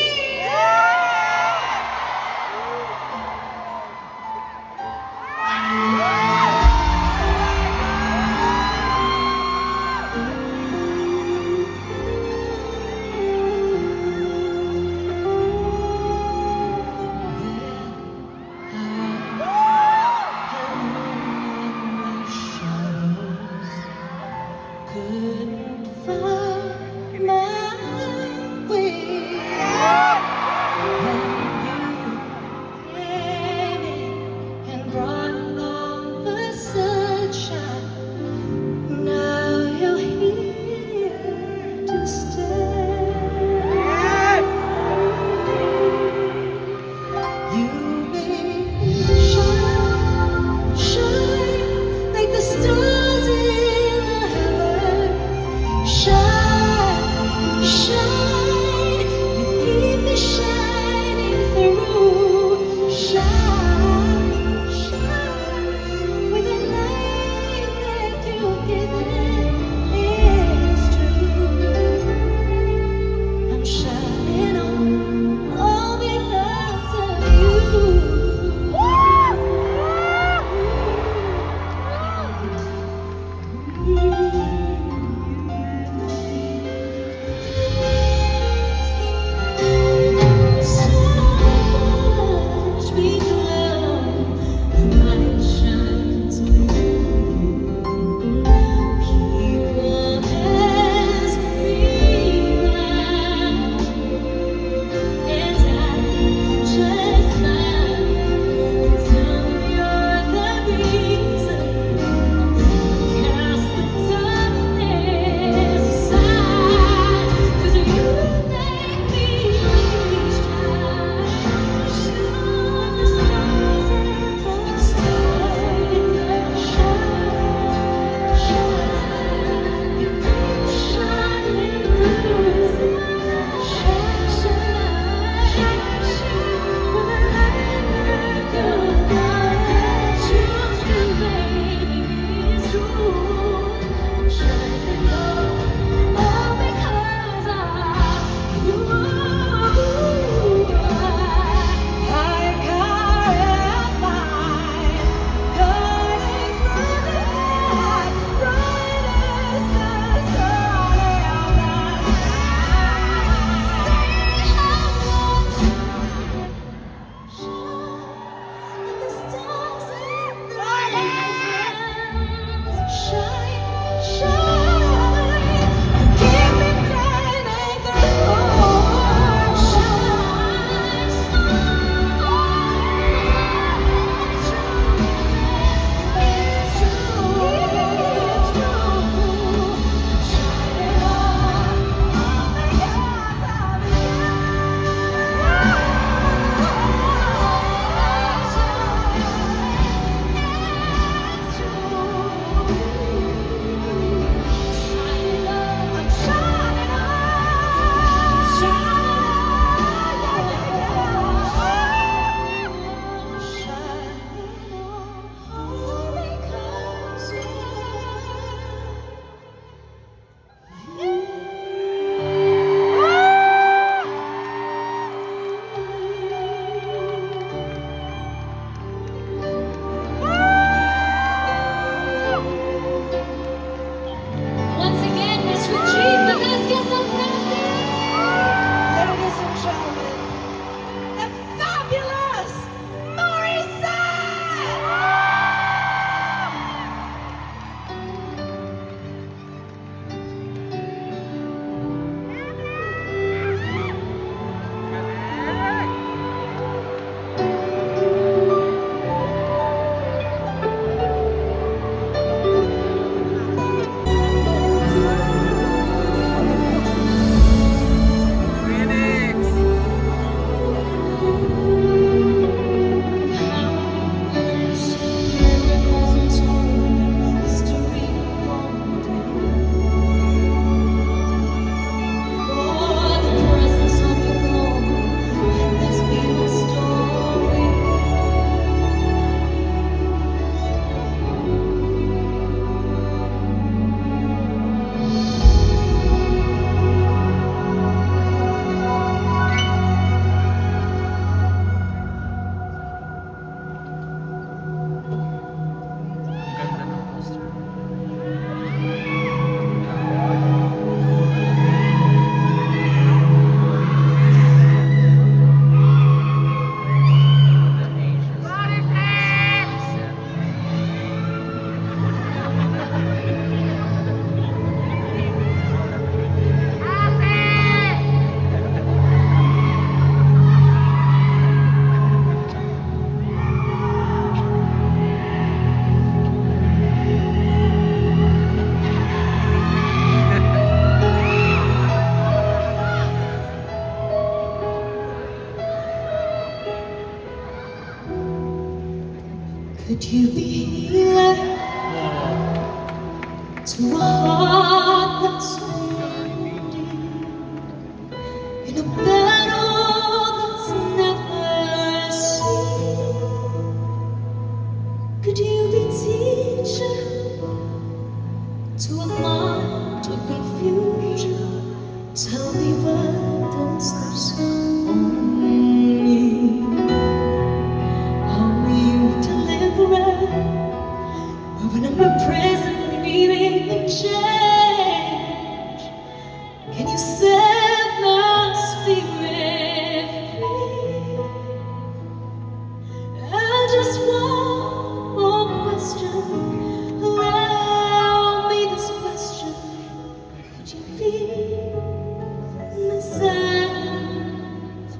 C: Could you be healer to a heart that's wounded in a battle that's never seen? Could you be teacher to a mind of confusion? Tell me what does this mean? Are you deliverer? Or when I'm in prison, feeling change? Can you set my spirit free? I just want more question. Allow me this question. Could you be Messiah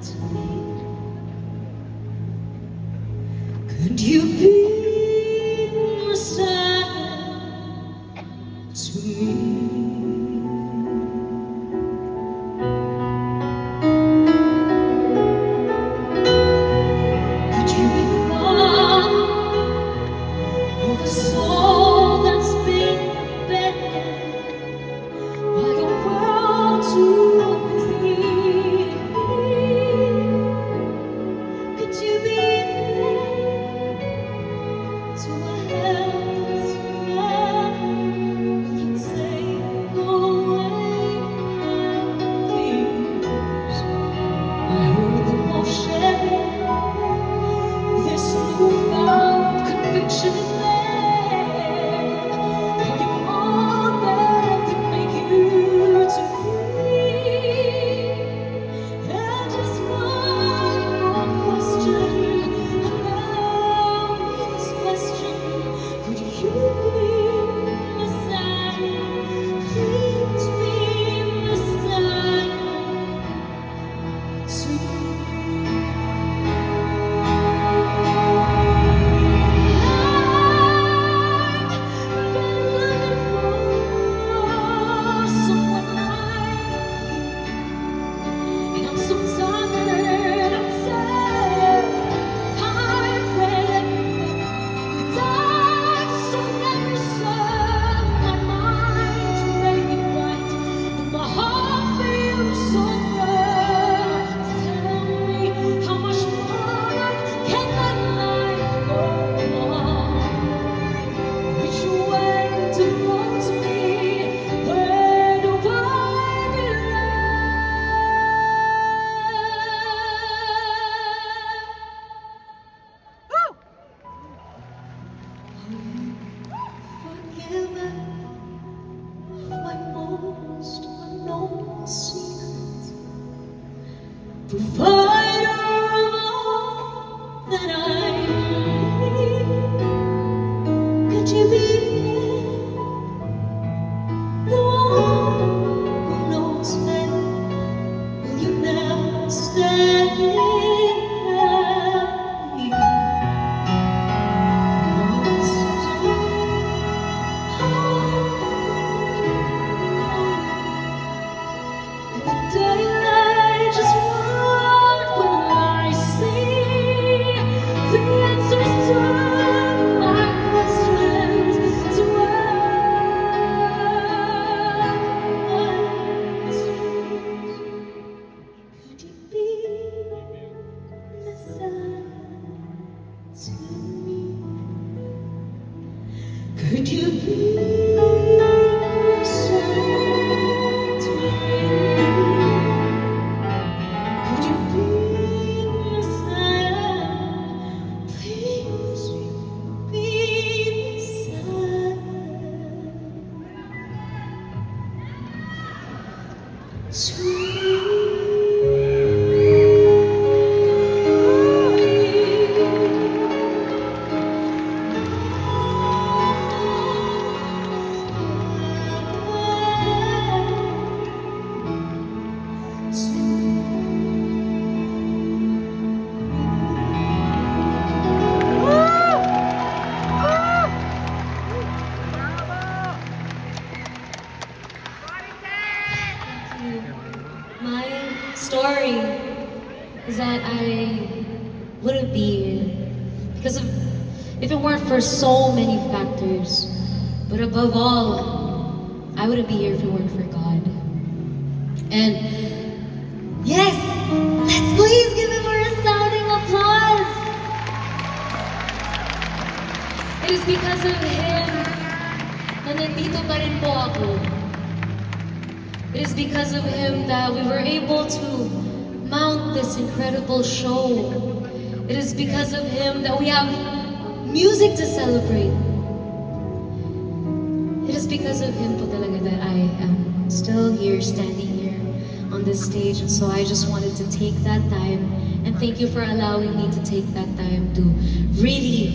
C: to me? Could you be Messiah to me? Could you be Father of the soul that's been abandoned by a world too busy to heal? Could you be there to a helpless father who can take away my fears? I heard them all sharing this newfound conviction in them. Are you all that can make you to breathe? I just want more question. Allow me this question. Could you be Messiah? Please be Messiah to me. How much more can my life go on? Which way to go to me? Where do I belong? Forgiver of my most unknown secrets, provider of all that I need. Could you be the one who knows when? Will you now stand in me? In the daylight, just what will I see? The answers to my questions, to answers. Could you be Messiah to me? Could you be Messiah to me? Could you be Messiah? Please be Messiah to My story is that I wouldn't be here because of if it weren't for so many factors. But above all, I wouldn't be here if it weren't for God. And yes, let's please give him a resounding applause. It is because of him na nandito pa rin po ako. It is because of him that we were able to mount this incredible show. It is because of him that we have music to celebrate. It is because of him po talaga that I am still here, standing here on this stage. And so I just wanted to take that time, and thank you for allowing me to take that time to really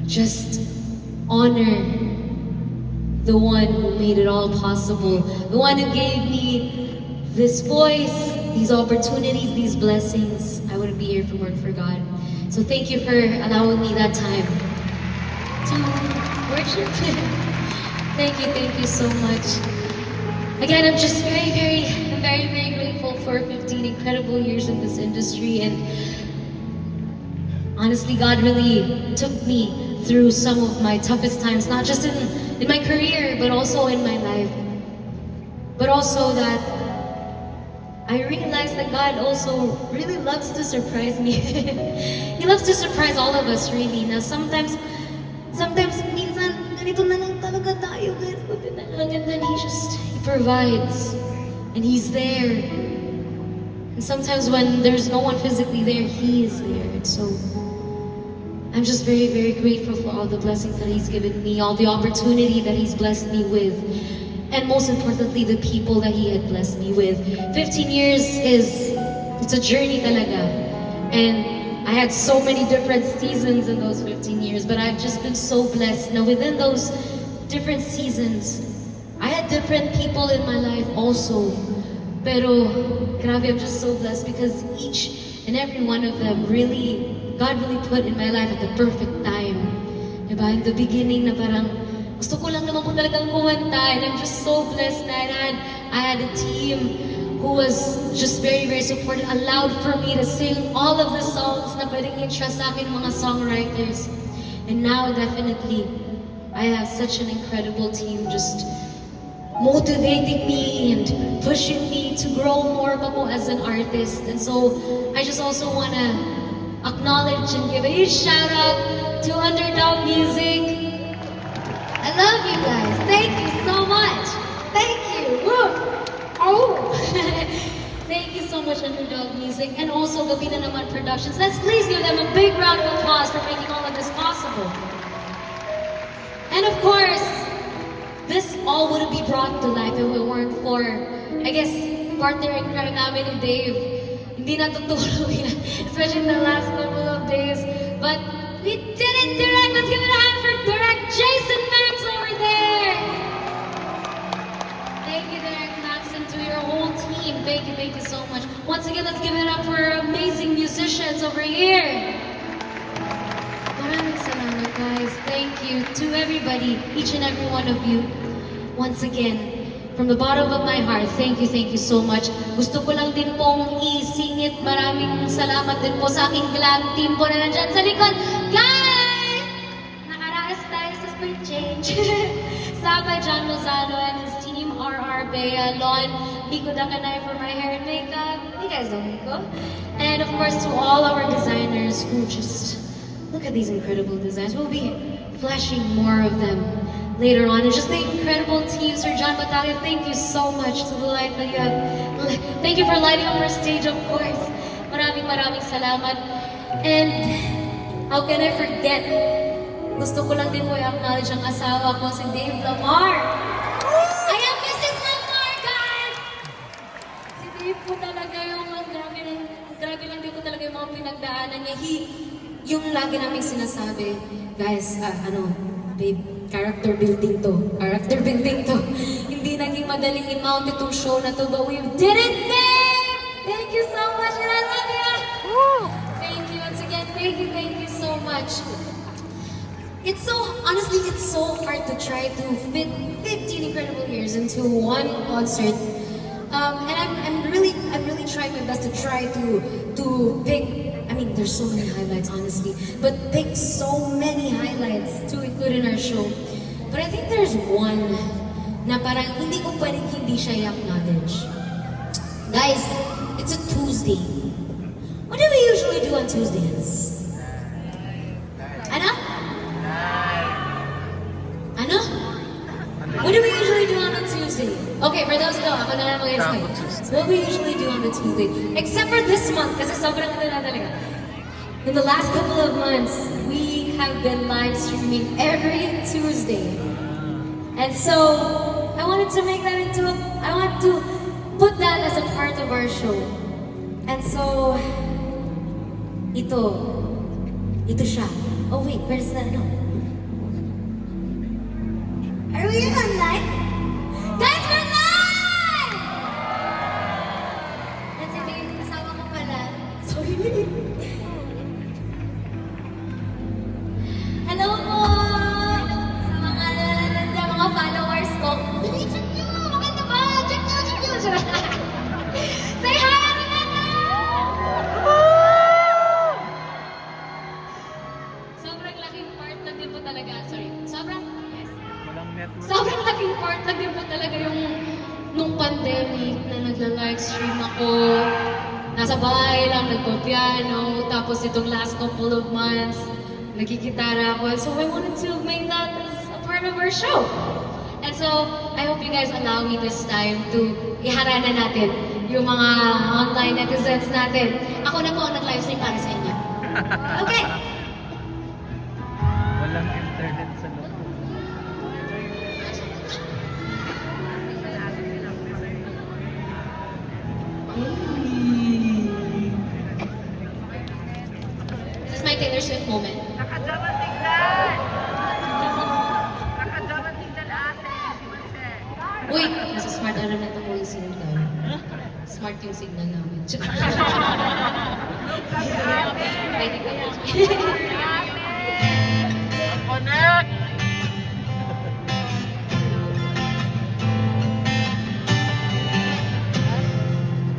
C: just honor the one who made it all possible, the one who gave me this voice, these opportunities, these blessings. I wouldn't be here if it weren't for God. So thank you for allowing me that time to worship. Thank you so much. Again, I'm just very grateful for 15 incredible years in this industry, and honestly, God really took me through some of my toughest times, not just in my career, but also in my life. But also that I realized that God also really loves to surprise me. He loves to surprise all of us, really. Now, sometimes, minsan, ganito na lang talaga tayo, guys. Buti na lang. And then He provides. And He's there. And sometimes when there's no one physically there, He is there. And so, I'm just very grateful for all the blessings that He's given me, all the opportunity that He's blessed me with, and most importantly, the people that He had blessed me with. 15 years it's a journey talaga. And I had so many different seasons in those 15 years, but I've just been so blessed. Now, within those different seasons, I had different people in my life also. Pero, grabe, I'm just so blessed because each and every one of them God really put in my life at the perfect time. Diba? In the beginning na parang, gusto ko lang naman po talagang kumanta, and I'm just so blessed that I had a team who was just very supportive, allowed for me to sing all of the songs na pwedeng i-trust sa akin mga songwriters. And now, definitely, I have such an incredible team just motivating me and pushing me to grow more pa po as an artist. And so, I just also wanna acknowledge and give a huge shout out to Underdog Music. I love you guys. Thank you so much. Thank you. Woo. Oh. Thank you so much, Underdog Music, and also Gabi na Naman Productions. Let's please give them a big round of applause for making all of this possible. And of course, this all wouldn't be brought to life if it weren't for, I guess, partner in crime namin ni Dave. Hindi natutulog yan, especially in the last couple of days. But we did it, Direct! Let's give it a hand for Direct Jason Max over there! Thank you, Direct Max, and to your whole team. Thank you so much. Once again, let's give it up for our amazing musicians over here. Maraming salamat, guys. Thank you to everybody, each and every one of you. Once again, from the bottom of my heart, thank you so much. Gusto ko lang din pong isingit. Maraming salamat din po sa aking glam team po na nandyan sa likod. Guys! Nakaraas tayo sa spring change. Saba John Lozano and his team, RR Bea, Lon, Miko Dakanay for my hair and makeup. You guys know Miko. And of course to all our designers who just, look at these incredible designs. We'll be flashing more of them later on. And just the incredible team, Sir John Bataglia, thank you so much to the light that you have. Thank you for lighting up our stage, of course. Maraming salamat. And how can I forget? Gusto ko lang din po i-acknowledge ang asawa ko, si Dave Lamar. I am Mrs. Lamar, guys! Si Dave po talaga yung grabe lang din po talaga yung mga pinagdaanan niya. Yung lagi naming sinasabi, guys, babe, character building to. Hindi naging madaling i-mount itong show na to, but we did it, babe! Thank you so much, and I love you! Thank you once again. Thank you so much. It's so hard to try to fit 15 incredible years into one concert. And I'm really trying my best to try to pick,
D: mean, there's so many highlights, honestly. But pick so many highlights to include in our show. But I think there's one na parang hindi ko pwedeng hindi siya i-acknowledge. Guys, it's a Tuesday. What do we usually do on Tuesdays? Ano? Ano? What do we usually do on a Tuesday? Okay, for those who don't, ako na lang mag-explain. What we usually do on the Tuesday, except for this month, kasi sobrang na talaga. In the last couple of months, we have been live streaming every Tuesday. And so, I wanted to make that I want to put that as a part of our show. And so, ito siya. Oh wait, where's that? No. Are we on live? Guys, we're live! That's ito yung kasama ko pala. Sorry. Hello po! Sa mga nandiyan, mga followers ko. Check nyo! Maganda ba? Check nyo! Say hi, Araneta! Sobrang laking part na din po talaga. Sorry. Sobrang laking part na din po talaga yung nung pandemic na nagla-livestream ako. Nasa bahay lang, nagpo-piano. Tapos itong last couple of months, nagkikitara ako. So I wanted to make that as a part of our show. And so, I hope you guys allow me this time to iharana natin yung mga online netizens natin. Ako na po ang nag-livestream para sa inyo. Okay!
A: Walang internet sa loob.
D: This is my Taylor Swift moment.
E: Nakadyaw ang signal! Nakadyaw ang signal ate.
D: Uy, nasa smart Araneta ko yung signal. Smart yung signal namin. Pwede ko yan.
E: Connect!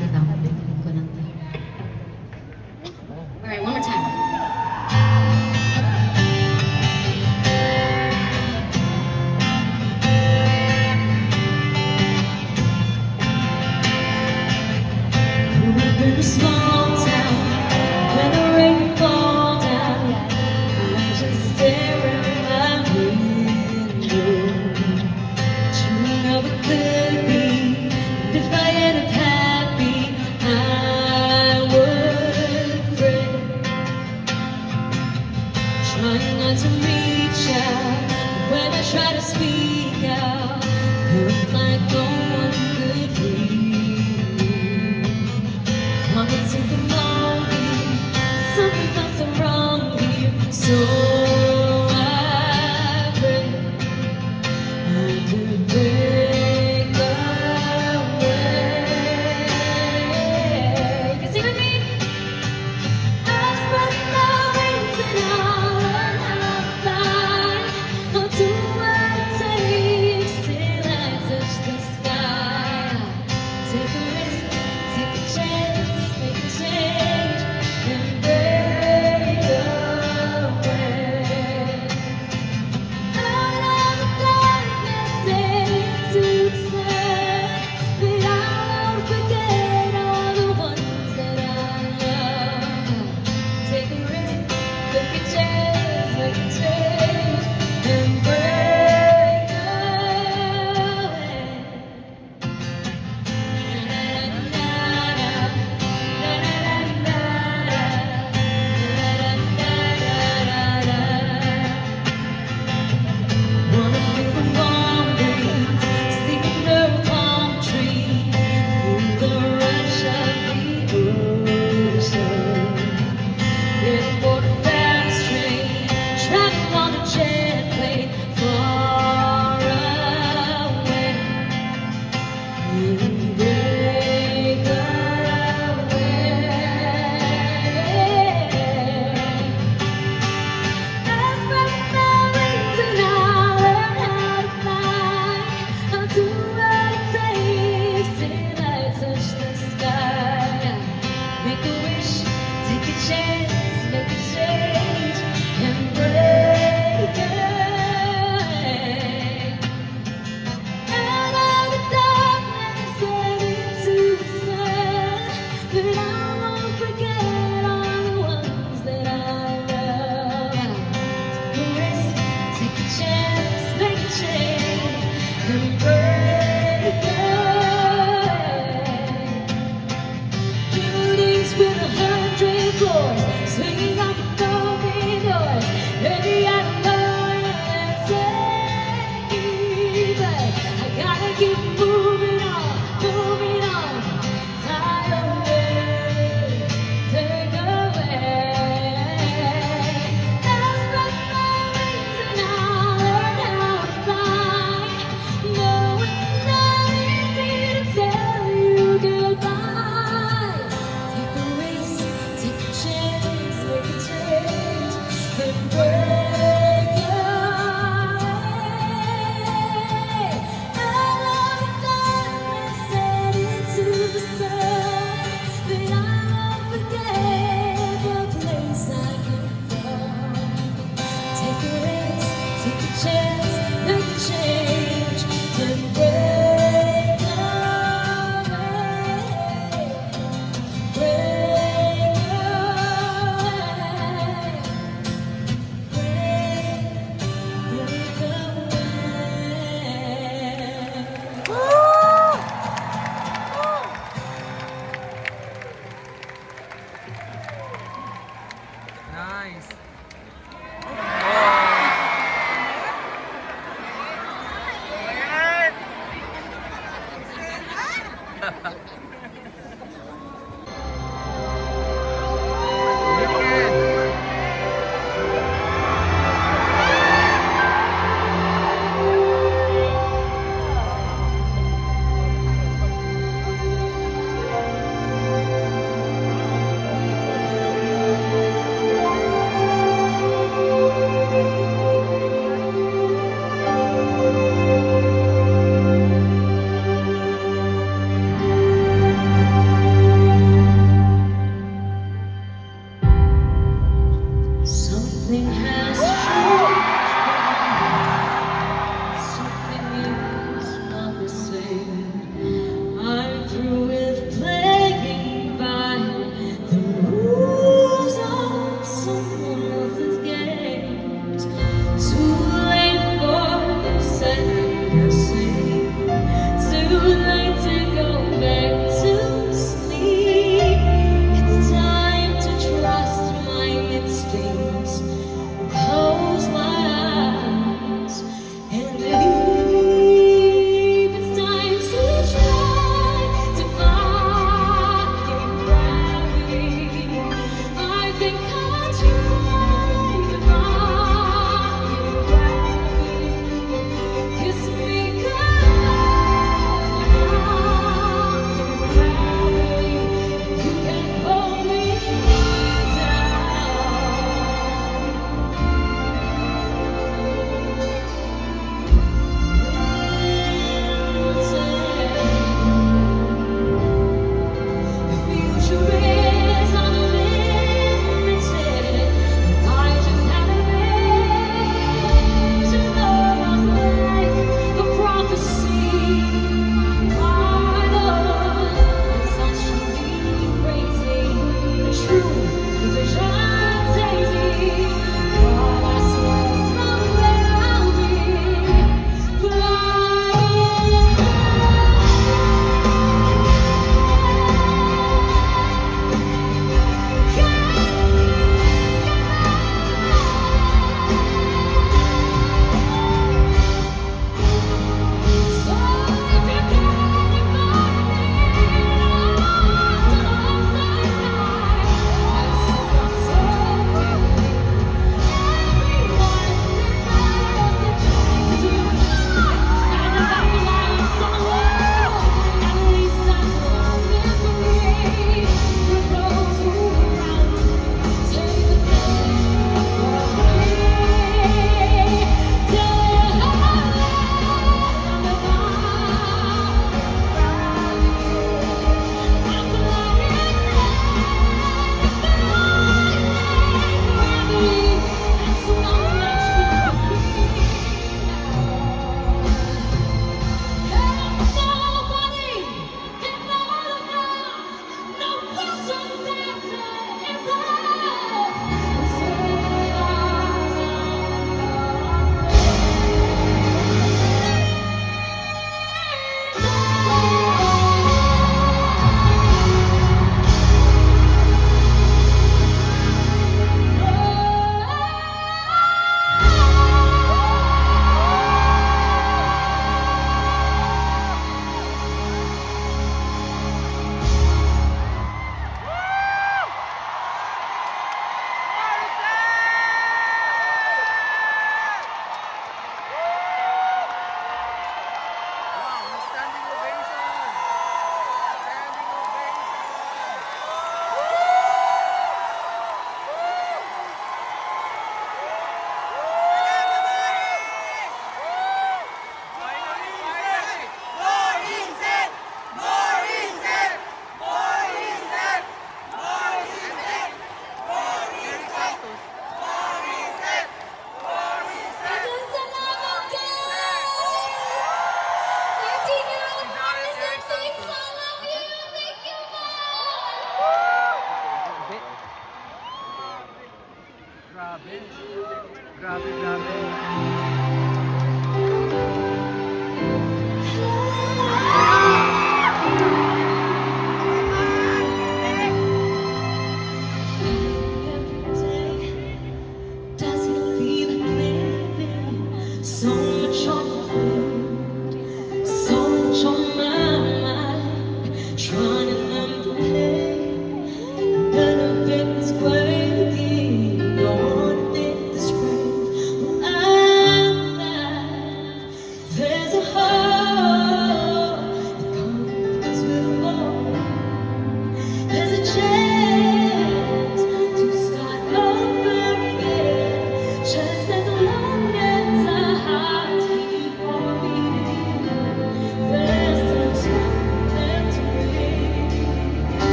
D: Wait lang, bigyan ko lang tayo. Alright, one more time. Grew up in a small town. When the rain fall down, I just stare out my window. Dreaming of what could be. If I end up happy, I would pray. Trying not to reach out. When I try to speak out, felt like no one could hear me. Wanted to belong here. Something felt so wrong here. So I pray I could break away. You can sing with me. I spread my wings and I'll learn how to fly. Or do what it takes till I touch the sky. Take a risk, take a chance, make a change, and break away.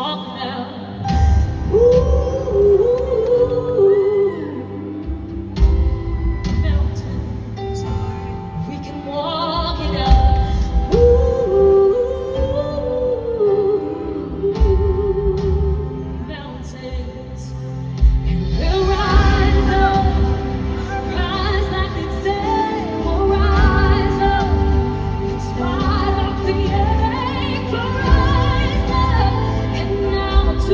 C: walk now. Ooh, mountains, we can walk it out. Ooh, mountains, and we'll rise up, rise like they say, we'll rise up, in spite of the ache, we'll rise up, and now to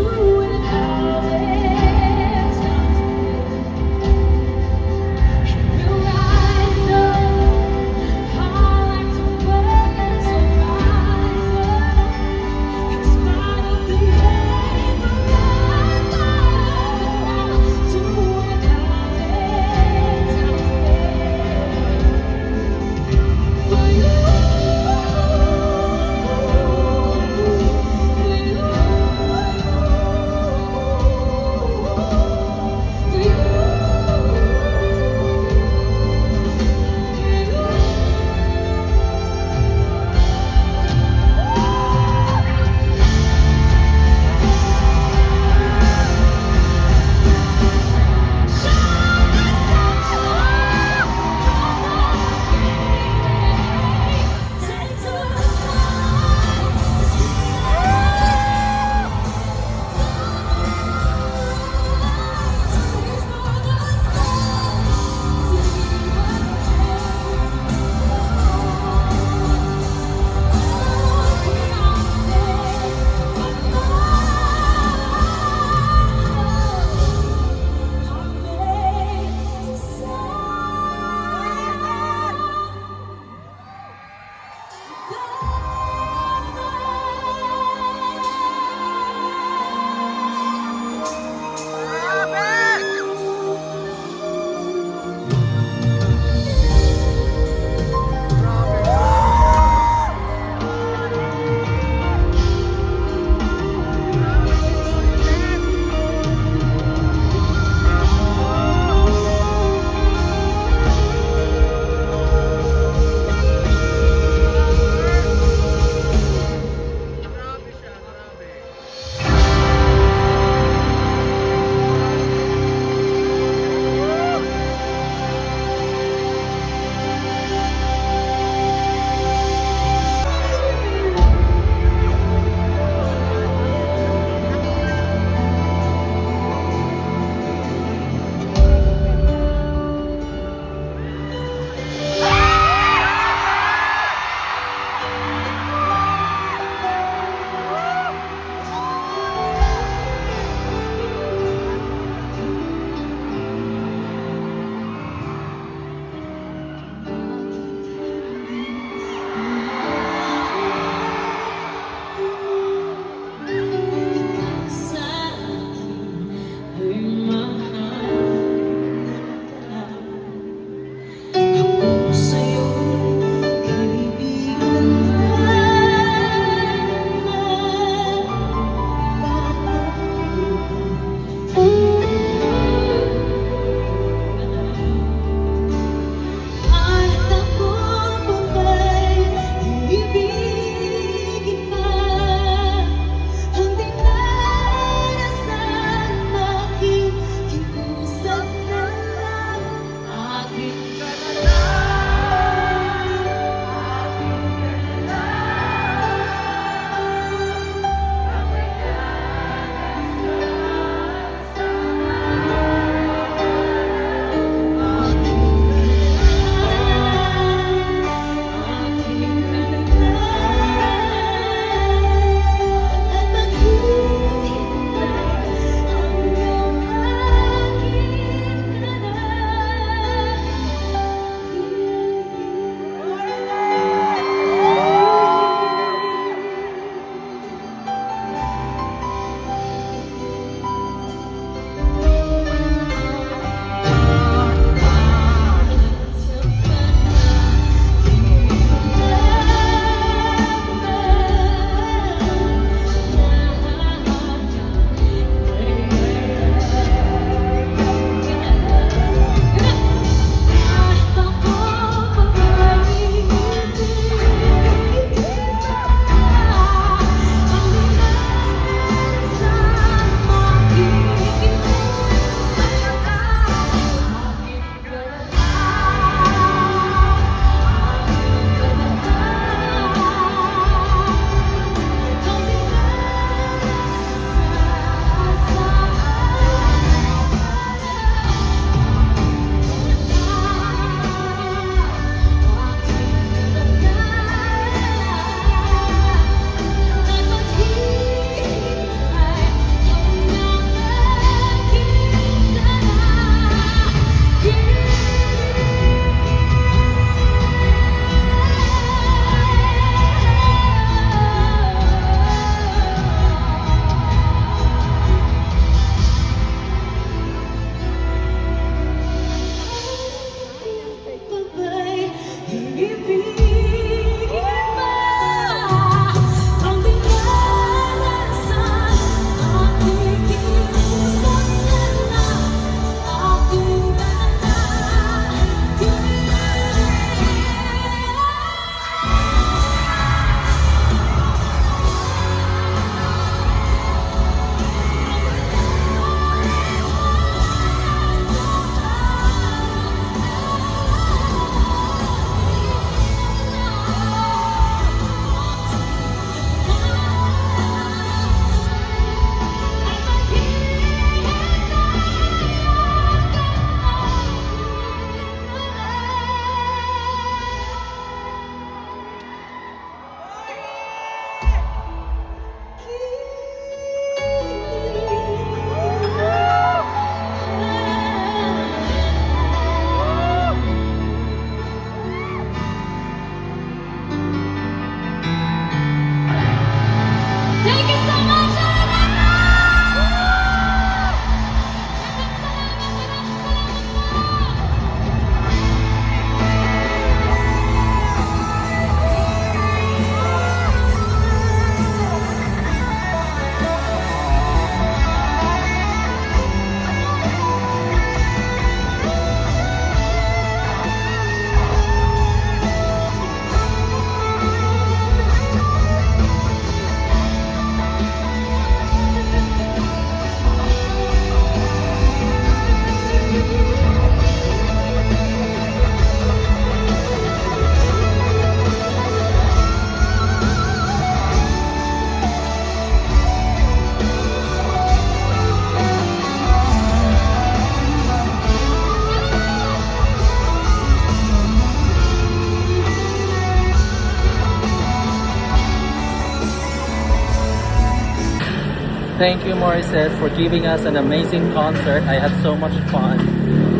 A: Thank you, Morissette, for giving us an amazing concert. I had so much fun.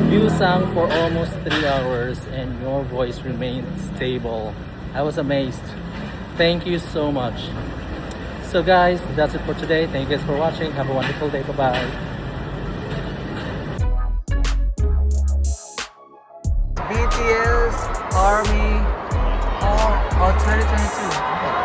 A: You sang for almost 3 hours and your voice remained stable. I was amazed. Thank you so much. So guys, that's it for today. Thank you guys for watching. Have a wonderful day. Bye-bye.
H: BTS, ARMY, all 2022.